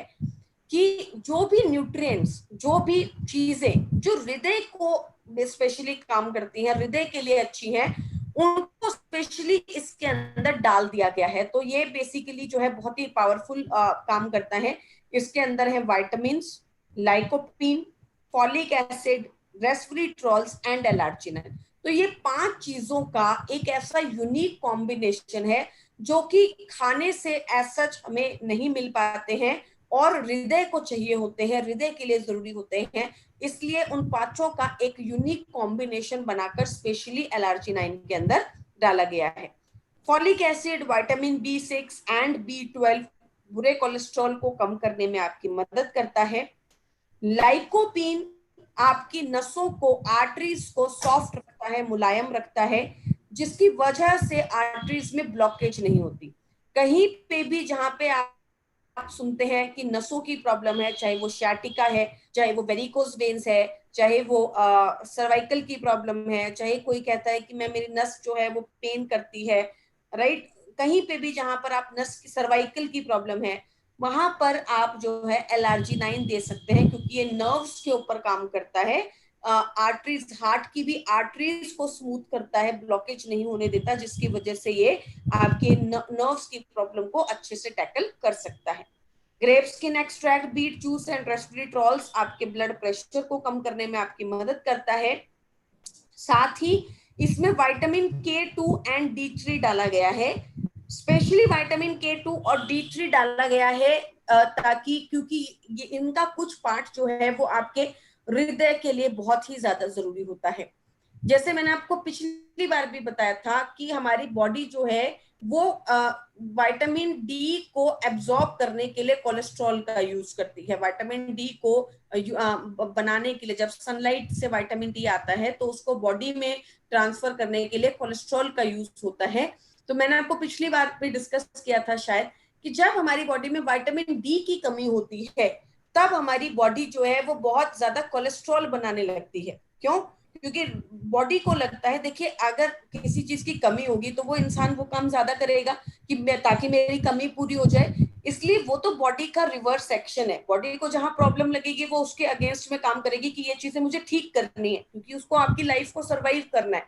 कि जो भी न्यूट्रिएंट्स, जो भी चीजें जो हृदय को स्पेशली काम करती हैं, हृदय के लिए अच्छी हैं, उनको स्पेशली इसके अंदर डाल दिया गया है। तो ये बेसिकली जो है बहुत ही पावरफुल काम करता है। इसके अंदर है vitamins, lycopene, folic acid, resveratrols and L arginine. तो ये 5 चीजों का एक ऐसा यूनिक कॉम्बिनेशन है जो कि खाने से एज सच हमें नहीं मिल पाते हैं और हृदय को चाहिए होते हैं, हृदय के लिए जरूरी होते हैं। इसलिए उन 5 का एक यूनिक कॉम्बिनेशन बनाकर स्पेशली LRG9 के अंदर डाला गया है। Folic acid, vitamin B6 and B12 बुरे कोलेस्ट्रॉल को कम करने में आपकी मदद करता है। लाइकोपीन आपकी नसों को, आर्टरीज को सॉफ्ट रखता है, मुलायम रखता है, जिसकी वजह से आर्टरीज में ब्लॉकेज नहीं होती। कहीं पे भी जहां पे आप सुनते हैं कि नसों की प्रॉब्लम है, चाहे वो शाटिका है, चाहे वो वेरिकोज वेन्स है, चाहे वो सर्वाइकल की प्रॉब्लम है, चाहे कोई कहता है कि मैं मेरी नस जो है वो पेन करती है, राइट, कहीं पे भी जहां पर आप नस की सर्वाइकल की प्रॉब्लम है, वहां पर आप जो है LRG9 दे सकते हैं, क्योंकि ये नर्व्स के ऊपर काम करता है। आर्टरीज, हार्ट की भी आर्टरीज को स्मूथ करता है, ब्लॉकेज नहीं होने देता, जिसकी वजह से ये आपके नर्व्स की प्रॉब्लम को अच्छे से टैकल कर सकता है। Grape skin extract, beet juice and resveratrols आपके ब्लड प्रेशर को कम करने में आपकी मदद करता है। साथ ही इसमें विटामिन K2 एंड D3 डाला गया है। स्पेशली विटामिन K2 और D3 डाला गया है ताकि, क्योंकि ये इनका कुछ पार्ट जो है वो आपके हृदय के लिए बहुत ही ज्यादा जरूरी होता है। जैसे मैंने आपको पिछली बार भी बताया था कि हमारी बॉडी जो है वो विटामिन डी को एब्जॉर्ब करने के लिए कोलेस्ट्रॉल का यूज करती है। विटामिन डी को बनाने के लिए, जब सनलाइट से विटामिन डी आता है तो उसको बॉडी में ट्रांसफर करने के लिए कोलेस्ट्रॉल का यूज होता है। तो मैंने आपको पिछली बार भी डिस्कस किया था शायद, कि जब हमारी बॉडी में विटामिन डी की कमी होती है तब हमारी बॉडी जो है वो बहुत ज्यादा कोलेस्ट्रॉल बनाने लगती है। क्यों? क्योंकि बॉडी को लगता है, देखिए अगर किसी चीज की कमी होगी तो वो इंसान वो काम ज्यादा करेगा कि ताकि मेरी कमी पूरी हो जाए। इसलिए वो तो बॉडी का रिवर्स एक्शन है, बॉडी को जहां प्रॉब्लम लगेगी वो उसके अगेंस्ट में काम करेगी कि ये चीजें मुझे ठीक करनी है, क्योंकि उसको आपकी लाइफ को सर्वाइव करना है।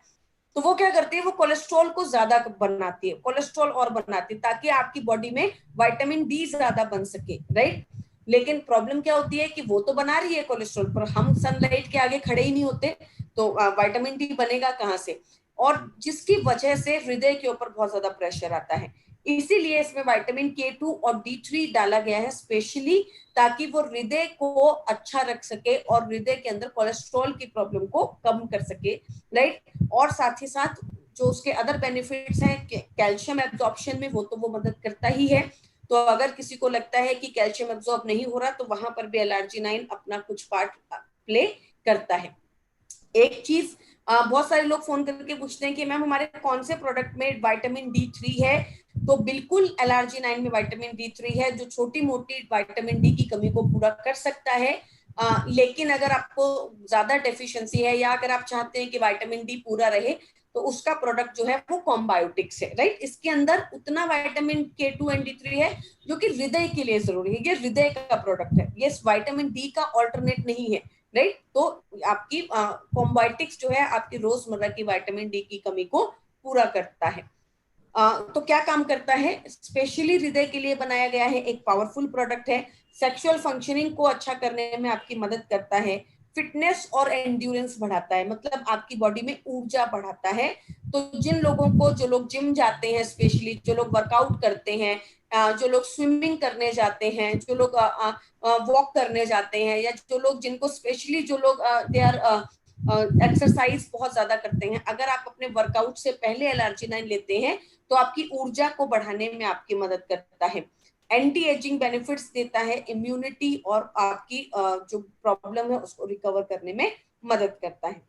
तो वो क्या करती है, वो कोलेस्ट्रॉल को ज्यादा बनाती है, कोलेस्ट्रॉल और बनाती है, ताकि आपकी बॉडी में विटामिन डी ज्यादा बन सके, राइट। लेकिन प्रॉब्लम क्या होती है कि वो तो बना रही है कोलेस्ट्रॉल, पर हम सनलाइट के आगे खड़े ही नहीं होते, तो विटामिन डी बनेगा कहाँ से, और जिसकी वजह से हृदय के ऊपर बहुत ज्यादा प्रेशर आता है। इसीलिए इसमें विटामिन K2 और D3 डाला गया है स्पेशली, ताकि वो हृदय को अच्छा रख सके और हृदय के अंदर कोलेस्ट्रॉल की प्रॉब्लम को कम कर सके, राइट। और साथ ही साथ जो उसके अदर बेनिफिट्स हैं, कैल्शियम एब्जॉर्प्शन में, वो तो वो मदद करता ही है। तो अगर किसी को लगता है कि कैल्शियम एब्जॉर्ब नहीं हो रहा, तो वहां पर भी LRG9 अपना कुछ पार्ट प्ले करता है। एक चीज बहुत सारे लोग फोन करके पूछते हैं कि मैम हमारे कौन से प्रोडक्ट में विटामिन D3 है, तो बिल्कुल LRG9 में विटामिन D3 है, जो छोटी मोटी विटामिन डी की कमी को पूरा कर सकता है। लेकिन अगर आपको ज्यादा डेफिशिएंसी है, या अगर आप चाहते हैं कि विटामिन डी पूरा रहे, तो उसका प्रोडक्ट जो है वो कॉम्बायोटिक्स है, राइट। इसके अंदर उतना विटामिन K2 एंड D3 है जो कि हृदय के लिए जरूरी है, ये हृदय का प्रोडक्ट है, ये विटामिन डी का ऑल्टरनेट नहीं है, राइट। तो आपकी कॉम्बायोटिक्स जो है आपकी रोजमर्रा की विटामिन डी की कमी को पूरा करता है। तो क्या काम करता है, स्पेशली हृदय के लिए बनाया गया है, एक पावरफुल प्रोडक्ट है। सेक्सुअल फंक्शनिंग को अच्छा करने में आपकी मदद करता है। फिटनेस और एंड्योरेंस बढ़ाता है, मतलब आपकी बॉडी में ऊर्जा बढ़ाता है। तो जिन लोगों को, जो लोग जिम जाते हैं, स्पेशली जो लोग वर्कआउट करते हैं, जो लोग स्विमिंग करने जाते हैं, जो लोग वॉक करने जाते हैं, या जो लोग, जिनको स्पेशली जो लोग दे आर एक्सरसाइज बहुत ज्यादा करते हैं, अगर आप अपने वर्कआउट से पहले LRG9 लेते हैं तो आपकी ऊर्जा को बढ़ाने में आपकी मदद करता है। एंटी एजिंग बेनिफिट्स देता है, इम्यूनिटी और आपकी जो प्रॉब्लम है उसको रिकवर करने में मदद करता है।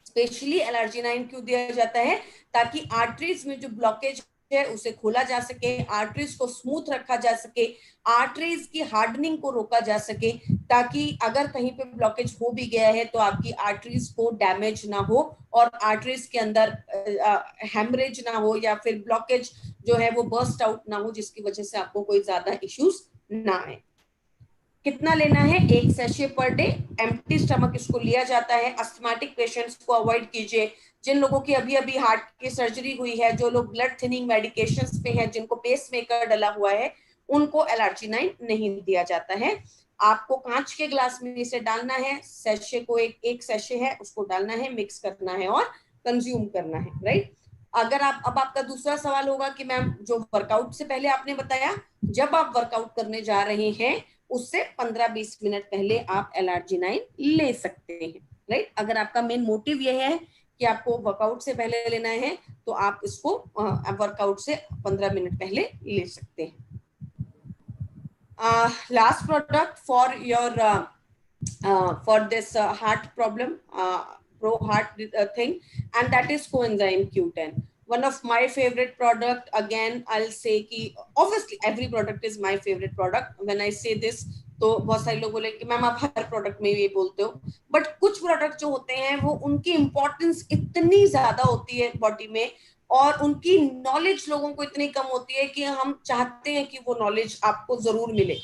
स्पेशली LRG9 क्यों दिया जाता है, ताकि आर्टरीज में जो ब्लॉकेज है उसे खोला जा सके, आर्टरीज को स्मूथ रखा जा सके, आर्टरीज की हार्डनिंग को रोका जा सके, ताकि अगर कहीं पे ब्लॉकेज हो भी गया है तो आपकी आर्टरीज को डैमेज ना हो और आर्टरीज के अंदर हेमरेज ना हो, या फिर ब्लॉकेज जो है वो बर्स्ट आउट ना हो, जिसकी वजह से आपको कोई ज्यादा इश्यूज ना आए। कितना लेना है, 1 sachet per day, empty stomach इसको लिया जाता है। अस्थमैटिक पेशेंट्स को अवॉइड कीजिए, जिन लोगों की अभी अभी हार्ट की सर्जरी हुई है, जो लोग ब्लड थिनिंग मेडिकेशंस पे हैं, जिनको पेसमेकर डला हुआ है, उनको LRG9 नहीं दिया जाता है। आपको कांच के ग्लास में इसे डालना है, सैशे को एक सैशे है उसको डालना है, मिक्स करना है और कंज्यूम करना है, राइट। अगर आप, अब आपका दूसरा सवाल होगा कि मैम जो वर्कआउट से पहले आपने बताया, जब आप वर्कआउट करने जा रहे हैं उससे 15-20 मिनट पहले आप LRG9 ले सकते हैं, राइट। अगर आपका मेन मोटिव यह है कि आपको वर्कआउट से पहले लेना है, तो आप इसको वर्कआउट से 15 मिनट पहले ले सकते हैं। Last product for your for this heart problem, pro heart thing, and that is coenzyme Q10. One of my favorite product. Again, I'll say कि obviously every product is my favorite product. When I say this, तो बहुत सारे लोग बोले कि मैम आप हर प्रोडक्ट में ये बोलते हो, बट कुछ प्रोडक्ट जो होते हैं वो उनकी इंपॉर्टेंस इतनी ज्यादा होती है बॉडी में, और उनकी नॉलेज लोगों को इतनी कम होती है कि हम चाहते हैं कि वो नॉलेज आपको जरूर मिले।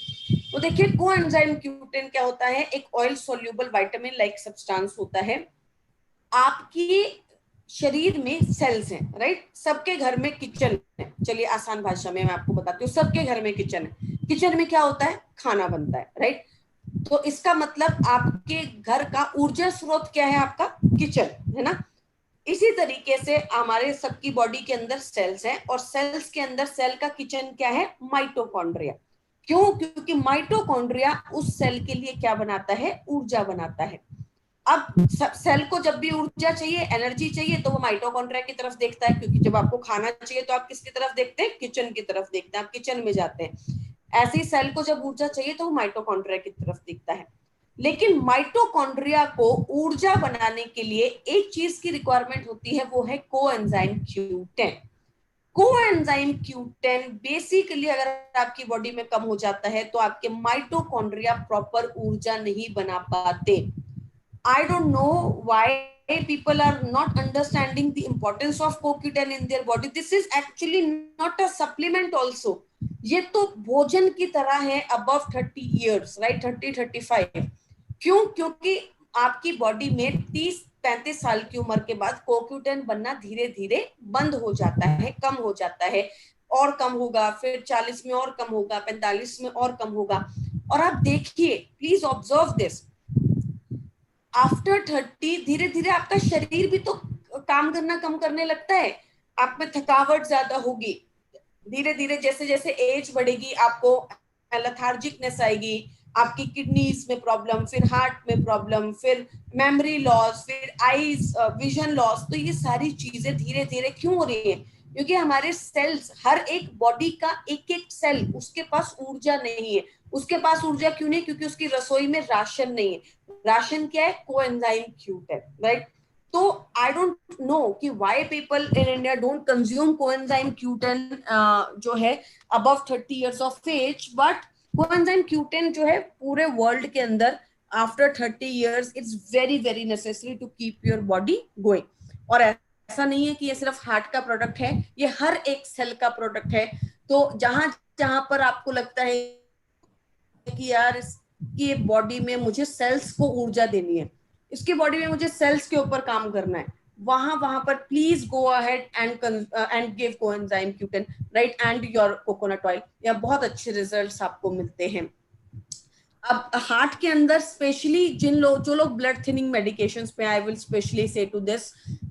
तो देखिए कोएंजाइम Q10 क्या होता है, एक oil soluble vitamin like substance होता है। आपकी शरीर में सेल्स हैं, राइट, सबके घर में किचन है, चलिए आसान भाषा में मैं आपको बताती हूँ, सबके घर में किचन है। किचन में क्या होता है, खाना बनता है, राइट। तो इसका मतलब आपके घर का ऊर्जा स्रोत क्या है, आपका किचन है ना। इसी तरीके से हमारे सबकी बॉडी के अंदर सेल्स हैं, और सेल्स के अंदर सेल का किचन क्या है, माइटोकॉन्ड्रिया। क्यों, क्योंकि माइटोकॉन्ड्रिया उस सेल के लिए क्या बनाता है, ऊर्जा बनाता है। अब सेल को जब भी ऊर्जा चाहिए, एनर्जी चाहिए, तो वो माइटोकॉन्ड्रिया की तरफ देखता है, क्योंकि जब आपको खाना चाहिए तो आप किसकी तरफ देखते हैं, किचन की तरफ देखते हैं, आप किचन में जाते हैं। ऐसे ही सेल को जब ऊर्जा चाहिए तो वो माइटोकॉन्ड्रिया की तरफ दिखता है। लेकिन माइटोकॉन्ड्रिया को ऊर्जा बनाने के लिए एक चीज की रिक्वायरमेंट होती है, वो है coenzyme Q10। Coenzyme Q10 basically अगर आपकी बॉडी में कम हो जाता है तो आपके माइटोकॉन्ड्रिया प्रॉपर ऊर्जा नहीं बना पाते। I don't know why people are not understanding the importance of CoQ10 in their body. This is actually not a supplement also. ये तो भोजन की तरह है above 30 years, right? 30-35। क्यों, क्योंकि आपकी बॉडी में 30-35 साल की उम्र के बाद CoQ10 बनना धीरे धीरे बंद हो जाता है, कम हो जाता है, और कम होगा, फिर 40 में और कम होगा, 45 में और कम होगा। और आप देखिए, प्लीज ऑब्जर्व दिस, आफ्टर 30 धीरे धीरे आपका शरीर भी तो काम करना कम करने लगता है, आप में थकावट ज्यादा होगी, धीरे धीरे जैसे जैसे एज बढ़ेगी आपको लेथार्जिकनेस आएगी, आपकी किडनीज में प्रॉब्लम, फिर हार्ट में प्रॉब्लम, फिर मेमोरी लॉस, फिर आईज विजन लॉस। तो ये सारी चीजें धीरे धीरे क्यों हो रही है, क्योंकि हमारे सेल्स, हर एक बॉडी का एक एक सेल, उसके पास ऊर्जा नहीं है। उसके पास ऊर्जा क्यों नहीं, क्योंकि उसकी रसोई में राशन नहीं है। राशन क्या है, कोएंजाइम Q10, राइट। तो आई डोंट नो कि why people in India don't consume coenzyme Q10 जो है above 30 years of age, but coenzyme Q10 जो है पूरे वर्ल्ड के अंदर after 30 years it's very very necessary to keep your body going. और ऐसा नहीं है कि ये सिर्फ हार्ट का प्रोडक्ट है, ये हर एक सेल का प्रोडक्ट है। तो जहां जहां पर आपको लगता है कि यार इसकी बॉडी में मुझे सेल्स को ऊर्जा देनी है, इसकी बॉडी में मुझे सेल्स के ऊपर काम करना है, वहां वहां पर please go ahead and give coenzyme Q10, right, and your coconut oil, या बहुत अच्छे रिजल्ट्स आपको मिलते हैं। अब हार्ट के अंदर स्पेशली जो लोग ब्लड थिनिंग मेडिकेशंस पे, I will specially say to this,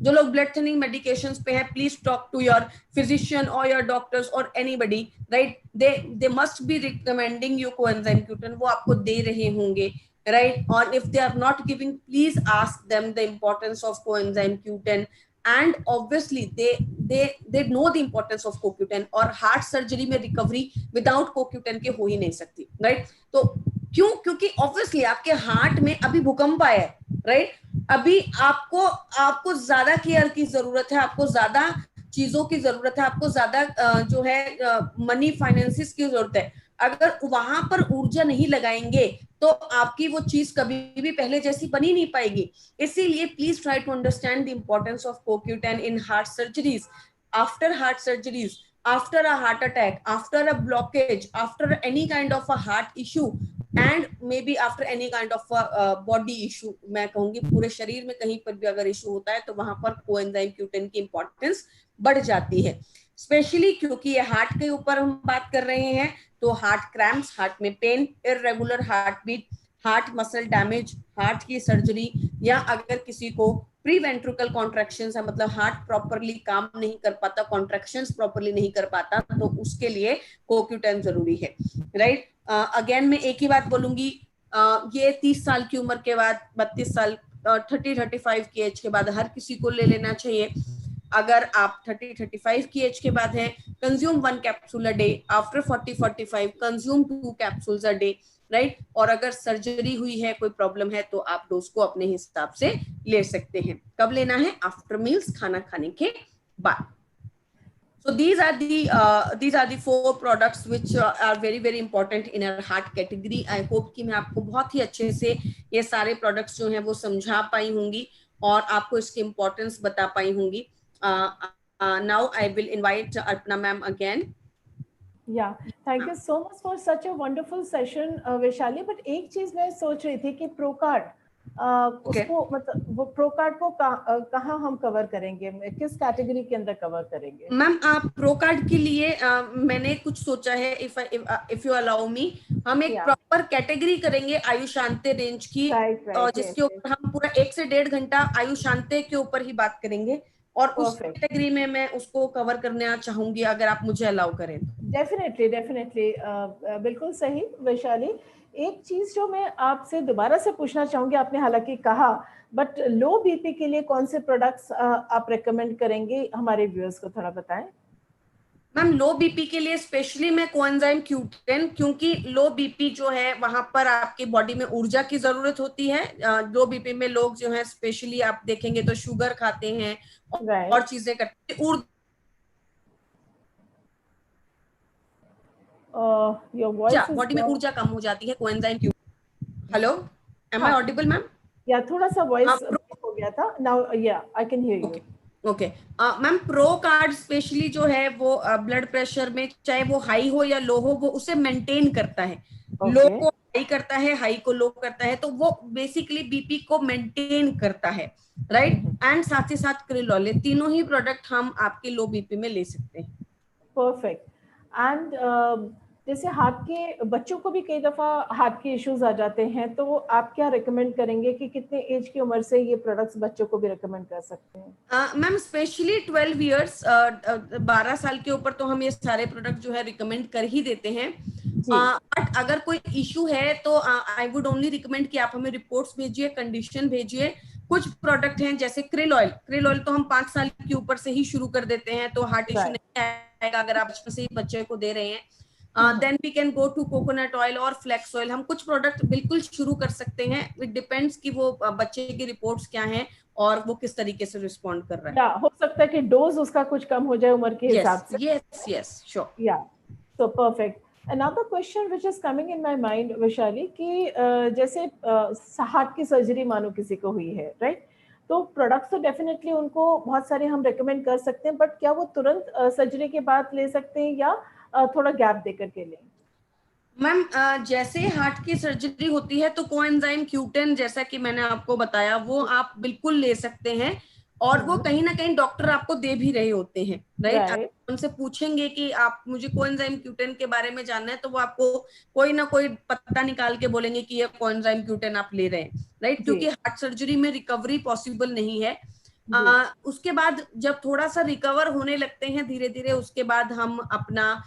जो लोग ब्लड थिनिंग मेडिकेशंस पे है, please talk to your physician और योर डॉक्टर्स और anybody, right. They must be recommending you coenzyme Q10, वो आपको दे रहे होंगे, राइट। और if they are not giving, please ask them the importance of coenzyme Q10, and obviously they know the importance of CoQ10। और हार्ट सर्जरी में रिकवरी विदाउट CoQ10 के हो ही नहीं सकती, राइट। तो क्यों, क्योंकि ऑब्वियसली आपके हार्ट में अभी भूकंप आया है, राइट। अभी आपको ज्यादा केयर की जरूरत है, आपको ज्यादा चीजों की जरूरत है, आपको ज्यादा जो है मनी फाइनेंसिस की जरूरत है। अगर वहां पर ऊर्जा नहीं लगाएंगे तो आपकी वो चीज कभी भी पहले जैसी बनी नहीं पाएगी। इसीलिए please try to understand the importance of CoQ10 in heart surgeries, after heart surgeries, after a heart attack, after a blockage, after any kind of a heart issue, and maybe after any kind of a body issue। मैं कहूंगी पूरे शरीर में कहीं पर भी अगर इशू होता है तो वहां पर कोएंजाइम Q10 की इंपॉर्टेंस बढ़ जाती है, स्पेशली क्योंकि ये हार्ट के ऊपर हम बात कर रहे हैं। तो हार्ट क्रैम्प्स, हार्ट में pain, irregular heart beat, heart muscle damage, heart की सर्जरी, या अगर किसी को प्री वेंट्रिकल कॉन्ट्रैक्शंस है, मतलब हार्ट प्रॉपरली काम नहीं कर पाता, कॉन्ट्रैक्शंस प्रॉपरली नहीं कर पाता, तो उसके लिए CoQ10 जरूरी है, राइट। अगेन मैं एक ही बात बोलूंगी, ये 30 साल की उम्र के बाद, 32 साल 30-35 की एज के बाद हर किसी को ले लेना चाहिए। अगर आप 30-35 की एज के बाद हैं, consume 1 capsule a day, after 40-45 consume 2 capsules a day, right. और अगर सर्जरी हुई है, कोई प्रॉब्लम है, तो आप डोज को अपने हिसाब से ले सकते हैं। कब लेना है? आफ्टर मील्स, खाना खाने के बाद। So these are the 4 products which are very very important in our heart category. I hope कि मैं आपको बहुत ही अच्छे से ये सारे products जो हैं वो समझा पाई होंगी और आपको इसकी importance बता पाई होंगी। Now I will invite Arpana ma'am again. Yeah, thank you so much for such a wonderful session, Vaishali. But एक चीज मैं सोच रही थी कि प्रोकार्ड Okay. उसको मतलब वो प्रोकार्ड को कहाँ हम कवर करेंगे, किस कैटेगरी के अंदर कवर करेंगे? मैम प्रो कार्ड के लिए मैंने कुछ सोचा है, इफ यू अलाउ मी, हम एक प्रॉपर कैटेगरी करेंगे आयुशांते रेंज की, और जिसके ऊपर हम पूरा 1 से 1.5 घंटा आयुशांते के ऊपर ही बात करेंगे, और उस कैटेगरी में मैं उसको कवर करना चाहूंगी, अगर आप मुझे अलाउ करें तो। डेफिनेटली डेफिनेटली, बिल्कुल सही वैशाली। एक चीज जो मैं आपसे दोबारा से पूछना चाहूंगी, आपने हालांकि कहा, बट लो बीपी के लिए कौन से प्रोडक्ट्स आप रेकमेंड करेंगे, हमारे व्यूअर्स को थोड़ा बताएं। मैम लो बीपी के लिए स्पेशली मैं कोएंजाइम Q10, क्योंकि लो बीपी जो है वहां पर आपकी बॉडी में ऊर्जा की जरूरत होती है। लो बीपी में लोग जो है स्पेशली आप देखेंगे तो शुगर खाते हैं और चीजें करते हैं, बॉडी में ऊर्जा कम हो जाती है coenzyme Q। Hello, am I audible ma'am? या थोड़ा सा वॉइस हो गया था, now yeah I can hear you. Okay ma'am, Procard specially जो है वो ब्लड प्रेशर में चाहे वो हाई हो या लो हो, वो उसे मेंटेन करता है। लो को हाई करता है, हाई को लो करता है, तो वो बेसिकली बीपी को मेंटेन करता है, राइट। एंड साथ ही साथ क्रिलोल, तीनों ही प्रोडक्ट हम आपके लो बीपी में ले सकते हैं। परफेक्ट। एंड जैसे हार्ट के बच्चों को भी कई दफा हार्ट के इश्यूज आ जाते हैं, तो आप क्या रिकमेंड करेंगे कि कितने एज की उम्र से ये प्रोडक्ट्स बच्चों को भी रिकमेंड कर सकते हैं? मैम स्पेशली 12 ईयर्स, 12 साल के ऊपर तो हम ये सारे प्रोडक्ट जो है रिकमेंड कर ही देते हैं। बट अगर कोई इशू है तो आई वुड ओनली रिकमेंड कि आप हमें रिपोर्ट्स भेजिए, कंडीशन भेजिए। कुछ प्रोडक्ट हैं जैसे क्रिल ऑयल तो हम 5 साल के ऊपर से ही शुरू कर देते हैं, तो हार्ट इशू नहीं आएगा अगर आप बचपन से ही बच्चे को दे रहे हैं। Then we can go to coconut oil और फ्लेक्स ऑयल। हम कुछ प्रोडक्ट बिल्कुल शुरू कर सकते हैं, इट डिपेंड्स कि वो बच्चे की रिपोर्ट्स क्या हैं और वो किस तरीके से रिस्पॉन्ड कर रहा है। हो सकता है कि डोज उसका कुछ कम हो जाए उम्र के हिसाब से। Yes sure. Yeah so perfect. Another question which is coming in my mind, Vaishali, कि जैसे हार्ट की सर्जरी मानो किसी को हुई है, राइट, तो प्रोडक्ट्स तो डेफिनेटली उनको बहुत सारे हम रेकमेंड कर सकते हैं, बट क्या वो तुरंत सर्जरी के बाद ले सकते हैं या थोड़ा गैप देकर के लें? मैम जैसे हार्ट की सर्जरी होती है तो कोएंजाइम Q10, जैसा कि मैंने आपको बताया, वो आप बिल्कुल ले सकते हैं, और वो कहीं ना कहीं डॉक्टर आपको दे भी रहे होते हैं, राइट। आप उनसे पूछेंगे कि आप मुझे कोएंजाइम Q10 के बारे में जानना है, तो वो आपको कोई ना कोई पत्ता निकाल के बोलेंगे कि ये कोएंजाइम Q10 आप ले रहे हैं, राइट, क्योंकि हार्ट सर्जरी में रिकवरी पॉसिबल नहीं है। उसके बाद जब थोड़ा सा रिकवर होने लगते हैं धीरे धीरे, उसके बाद हम अपना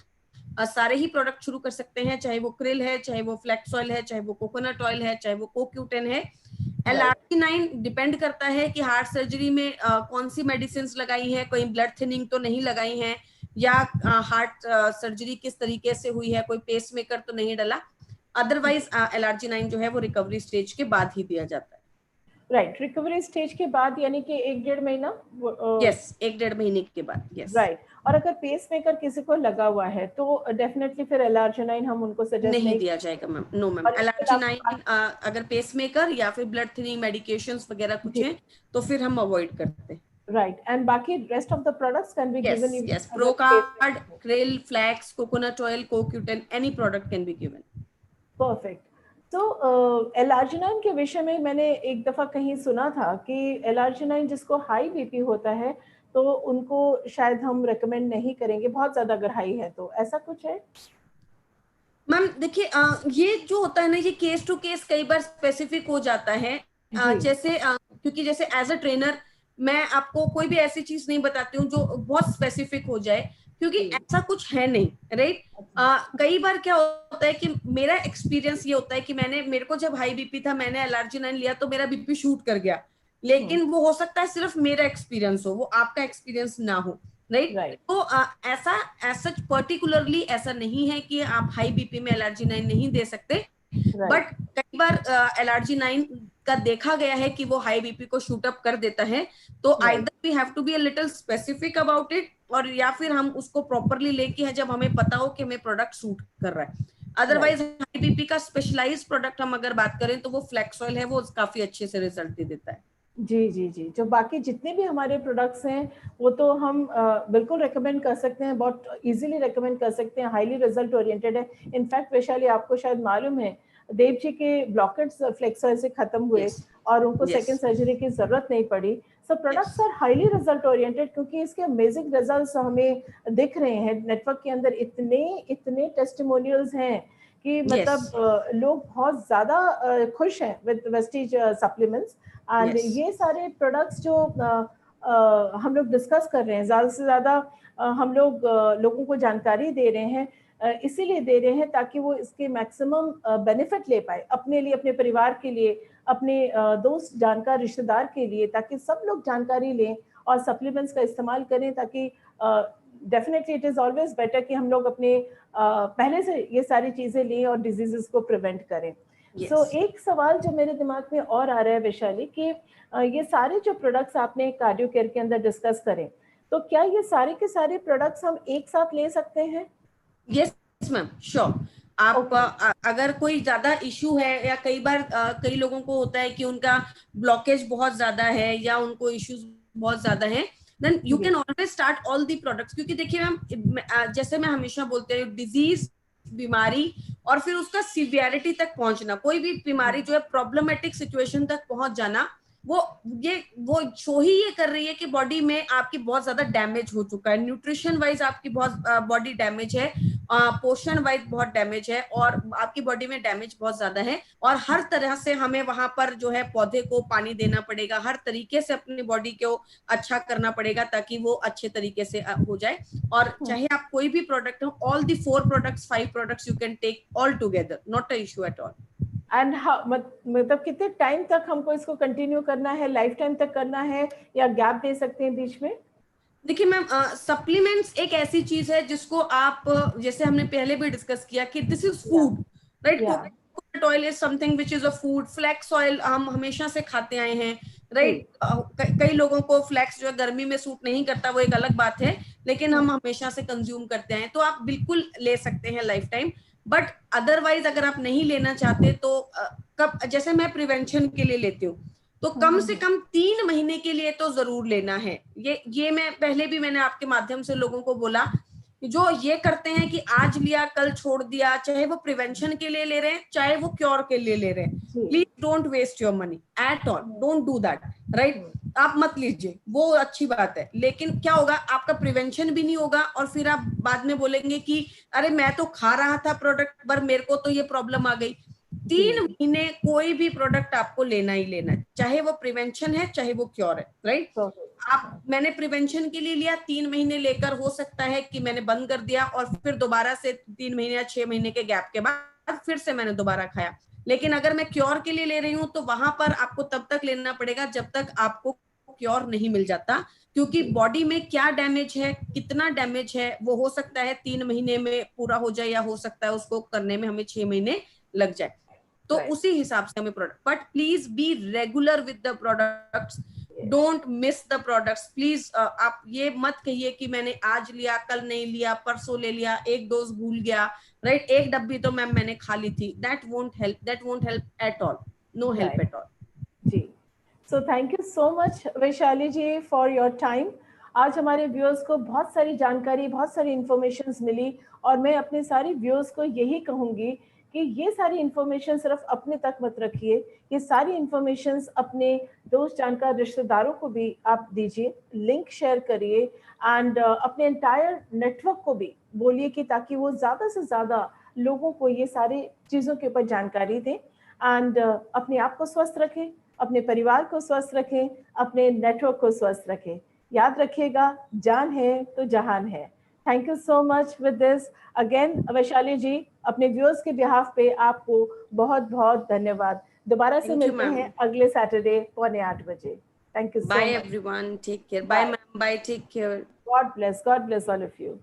सारे ही प्रोडक्ट शुरू कर सकते हैं, चाहे वो क्रिल है, चाहे वो फ्लेक्स ऑयल है, चाहे वो कोकोनट ऑयल है, चाहे वो CoQ10 है। LRG9 डिपेंड करता है कि हार्ट सर्जरी में कौन सी मेडिसिन लगाई है, कोई ब्लड थिनिंग तो नहीं लगाई है, या हार्ट सर्जरी किस तरीके से हुई है, कोई पेसमेकर तो नहीं डला। अदरवाइज LRG9 जो है वो रिकवरी स्टेज के बाद ही दिया जाता है। राइट, रिकवरी स्टेज के बाद, यानी कि 1-1.5 महीना? यस, 1-1.5 महीने के बाद। Yes, right. और अगर पेसमेकर किसी को लगा हुआ है तो डेफिनेटली फिर LRG9 हम उनको सजेस्ट नहीं दिया जाएगा मैम। नो मैम, LRG9 अगर पेसमेकर या फिर ब्लड थिनिंग मेडिकेशंस वगैरह कुछ हैं तो फिर हम अवॉइड करते हैं। राइट। एंड बाकी rest of the products can be given. Yes, Procard, krill, flax, coconut oil, CoQ10, any product can be given. Perfect. तो LRG9 के विषय में मैंने एक दफा कहीं सुना था कि LRG9 जिसको हाई बीपी होता है तो उनको शायद हम रेकमेंड नहीं करेंगे, बहुत ज्यादा अगर हाई है तो, ऐसा कुछ है? मैम देखिए, ये जो होता है ना, ये केस टू केस कई बार स्पेसिफिक हो जाता है। जैसे क्योंकि जैसे एज अ ट्रेनर मैं आपको कोई भी ऐसी चीज नहीं बताती हूँ जो बहुत स्पेसिफिक हो जाए, क्योंकि ऐसा कुछ है नहीं, राइट। कई बार क्या होता है कि मेरा एक्सपीरियंस ये होता है कि मेरे को जब हाई बीपी था, मैंने LRG9 लिया तो मेरा बीपी शूट कर गया, लेकिन वो हो सकता है सिर्फ मेरा एक्सपीरियंस हो, वो आपका एक्सपीरियंस ना हो, राइट। तो ऐसा ऐसा पर्टिकुलरली ऐसा नहीं है कि आप हाई बीपी में एलर्जी 9 नहीं दे सकते, बट कई बार एलर्जी 9 का देखा गया है कि वो हाई बीपी को शूट अप कर देता है, तो either we have to be a little specific about it, और या फिर हम उसको प्रॉपरली लेके है जब हमें पता हो कि हमें प्रोडक्ट सूट कर रहा है। अदरवाइज हाई बीपी का स्पेशलाइज प्रोडक्ट हम अगर बात करें तो वो फ्लैक्स ऑयल है, वो काफी अच्छे से रिजल्ट दे देता है। जी जी जी, जो बाकी जितने भी हमारे प्रोडक्ट्स हैं वो तो हम बिल्कुल रेकमेंड कर सकते हैं, बहुत इजीली रेकमेंड कर सकते हैं, हाईली रिजल्ट ओरिएंटेड है। इनफैक्ट वैशाली, आपको शायद मालूम है, देव जी के ब्लॉकेट्स फ्लेक्स ऑयल से खत्म हुए और उनको सेकंड सर्जरी की जरूरत नहीं पड़ी। So products are highly result oriented, क्योंकि इसके अमेजिंग रिजल्ट्स हमें दिख रहे हैं नेटवर्क के अंदर। इतने इतने टेस्टिमोनियल्स हैं कि मतलब लोग बहुत ज्यादा खुश हैं विद वेस्टीज सप्लीमेंट्स। एंड ये सारे प्रोडक्ट्स जो हम लोग डिस्कस कर रहे हैं, ज़्यादा से ज़्यादा हम लोग लोगों को जानकारी दे रहे हैं, इसीलिए दे रहे हैं ताकि वो इसके मैक्सिमम बेनिफिट ले पाए अपने लिए, अपने परिवार के लिए, अपने दोस्त जानकार रिश्तेदार के लिए, ताकि सब लोग जानकारी लें और सप्लीमेंट्स का इस्तेमाल करें, ताकि definitely it is always better कि हम लोग अपने पहले से ये सारी चीज़ें लें और डिजीजेस को प्रिवेंट करें। सो एक सवाल जो मेरे दिमाग में और आ रहा है वैशाली, कि ये सारे जो प्रोडक्ट्स आपने कार्डियो केयर के अंदर डिस्कस करें, तो क्या ये सारे के सारे प्रोडक्ट्स हम एक साथ ले सकते हैं? Yes ma'am, sure. आप अगर कोई ज्यादा इशू है, या कई बार कई लोगों को होता है कि उनका ब्लॉकेज बहुत ज्यादा है या उनको इश्यूज बहुत ज्यादा है, then you can always start all the products. क्योंकि देखिए मैम, जैसे मैं हमेशा बोलते हूँ, डिजीज, बीमारी और फिर उसका सीवियरिटी तक पहुंचना, कोई भी बीमारी जो है प्रॉब्लमेटिक सिचुएशन तक पहुंच जाना, वो शो ही ये कर रही है कि बॉडी में आपकी बहुत ज्यादा डैमेज हो चुका है, न्यूट्रिशन वाइज आपकी बहुत बॉडी डैमेज है, पोषण वाइज बहुत डैमेज है, और आपकी बॉडी में डैमेज बहुत ज्यादा है, और हर तरह से हमें वहां पर जो है पौधे को पानी देना पड़ेगा, हर तरीके से अपनी बॉडी को अच्छा करना पड़ेगा ताकि वो अच्छे तरीके से हो जाए। और चाहे आप कोई भी प्रोडक्ट हो, all the 4 products 5 products you can take all together, not a issue at all. And मतलब कितने टाइम तक हमको इसको कंटिन्यू करना है? लाइफ टाइम तक करना है या गैप दे सकते हैं बीच में? देखिए मैम, सप्लीमेंट्स एक ऐसी चीज है जिसको आप, जैसे हमने पहले भी डिस्कस किया कि this is food, right. Coconut oil is something which is a food, flax oil हम हमेशा से खाते आए हैं, राइट। कई लोगों को फ्लैक्स जो है गर्मी में सूट नहीं करता, वो एक अलग बात है, लेकिन हम हमेशा से कंज्यूम करते हैं, तो आप बिल्कुल ले सकते हैं लाइफ टाइम। बट अदरवाइज अगर आप नहीं लेना चाहते तो कब, जैसे मैं प्रिवेंशन के लिए लेती हूँ, तो कम से कम 3 महीने के लिए तो जरूर लेना है। ये मैं पहले भी मैंने आपके माध्यम से लोगों को बोला, जो ये करते हैं कि आज लिया कल छोड़ दिया, चाहे वो प्रिवेंशन के लिए ले रहे हैं चाहे वो क्योर के लिए ले रहे हैं, please don't waste your money at all, don't do that, right. आप मत लीजिए, वो अच्छी बात है, लेकिन क्या होगा, आपका प्रिवेंशन भी नहीं होगा, और फिर आप बाद में बोलेंगे कि अरे मैं तो खा रहा था प्रोडक्ट पर मेरे को तो ये प्रॉब्लम आ गई। 3 महीने कोई भी प्रोडक्ट आपको लेना ही लेना है, चाहे वो प्रिवेंशन है चाहे वो क्योर है, राइट। मैंने प्रिवेंशन के लिए लिया, 3 महीने लेकर हो सकता है कि मैंने बंद कर दिया, और फिर दोबारा से 3 महीने या 6 महीने के गैप के बाद फिर से मैंने दोबारा खाया। लेकिन अगर मैं क्योर के लिए ले रही हूँ तो वहां पर आपको तब तक लेना पड़ेगा जब तक आपको क्योर नहीं मिल जाता, क्योंकि बॉडी में क्या डैमेज है, कितना डैमेज है, वो हो सकता है 3 महीने में पूरा हो जाए, या हो सकता है उसको करने में हमें 6 महीने लग जाए। तो उसी हिसाब से हमें product, but please be regular with the products, don't miss the products please. आप ये मत कहिए कि मैंने आज लिया कल नहीं लिया, परसों ले लिया, एक डोज भूल गया, राइट, एक डब्बी तो मैम मैंने खा ली थी, that won't help at all, no help at all. जी, so thank you so much Vaishali ji for your time. आज हमारे व्यूअर्स को बहुत सारी जानकारी, बहुत सारी इंफॉर्मेशंस मिली, और मैं अपने सारे व्यूअर्स को यही कहूँगी कि ये सारी इंफॉर्मेशन सिर्फ अपने तक मत रखिए, ये सारी इंफॉर्मेशंस अपने दोस्त जानकार रिश्तेदारों को भी आप दीजिए, लिंक शेयर करिए, एंड अपने एंटायर नेटवर्क को भी बोलिए कि ताकि वो ज़्यादा से ज़्यादा लोगों को ये सारी चीज़ों के ऊपर जानकारी दें, एंड अपने आप को स्वस्थ रखें, अपने परिवार को स्वस्थ रखें, अपने नेटवर्क को स्वस्थ रखें। याद रखिएगा, जान है तो जहान है। Thank you so much with this again Vaishali ji, अपने व्यूअर्स के बिहाफ पे आपको बहुत बहुत धन्यवाद। दोबारा से मिलते हैं अगले सैटरडे 7:45 बजे। Thank you so Bye much. everyone. Take care. Bye ma'am. Bye. Take care. God bless all of you.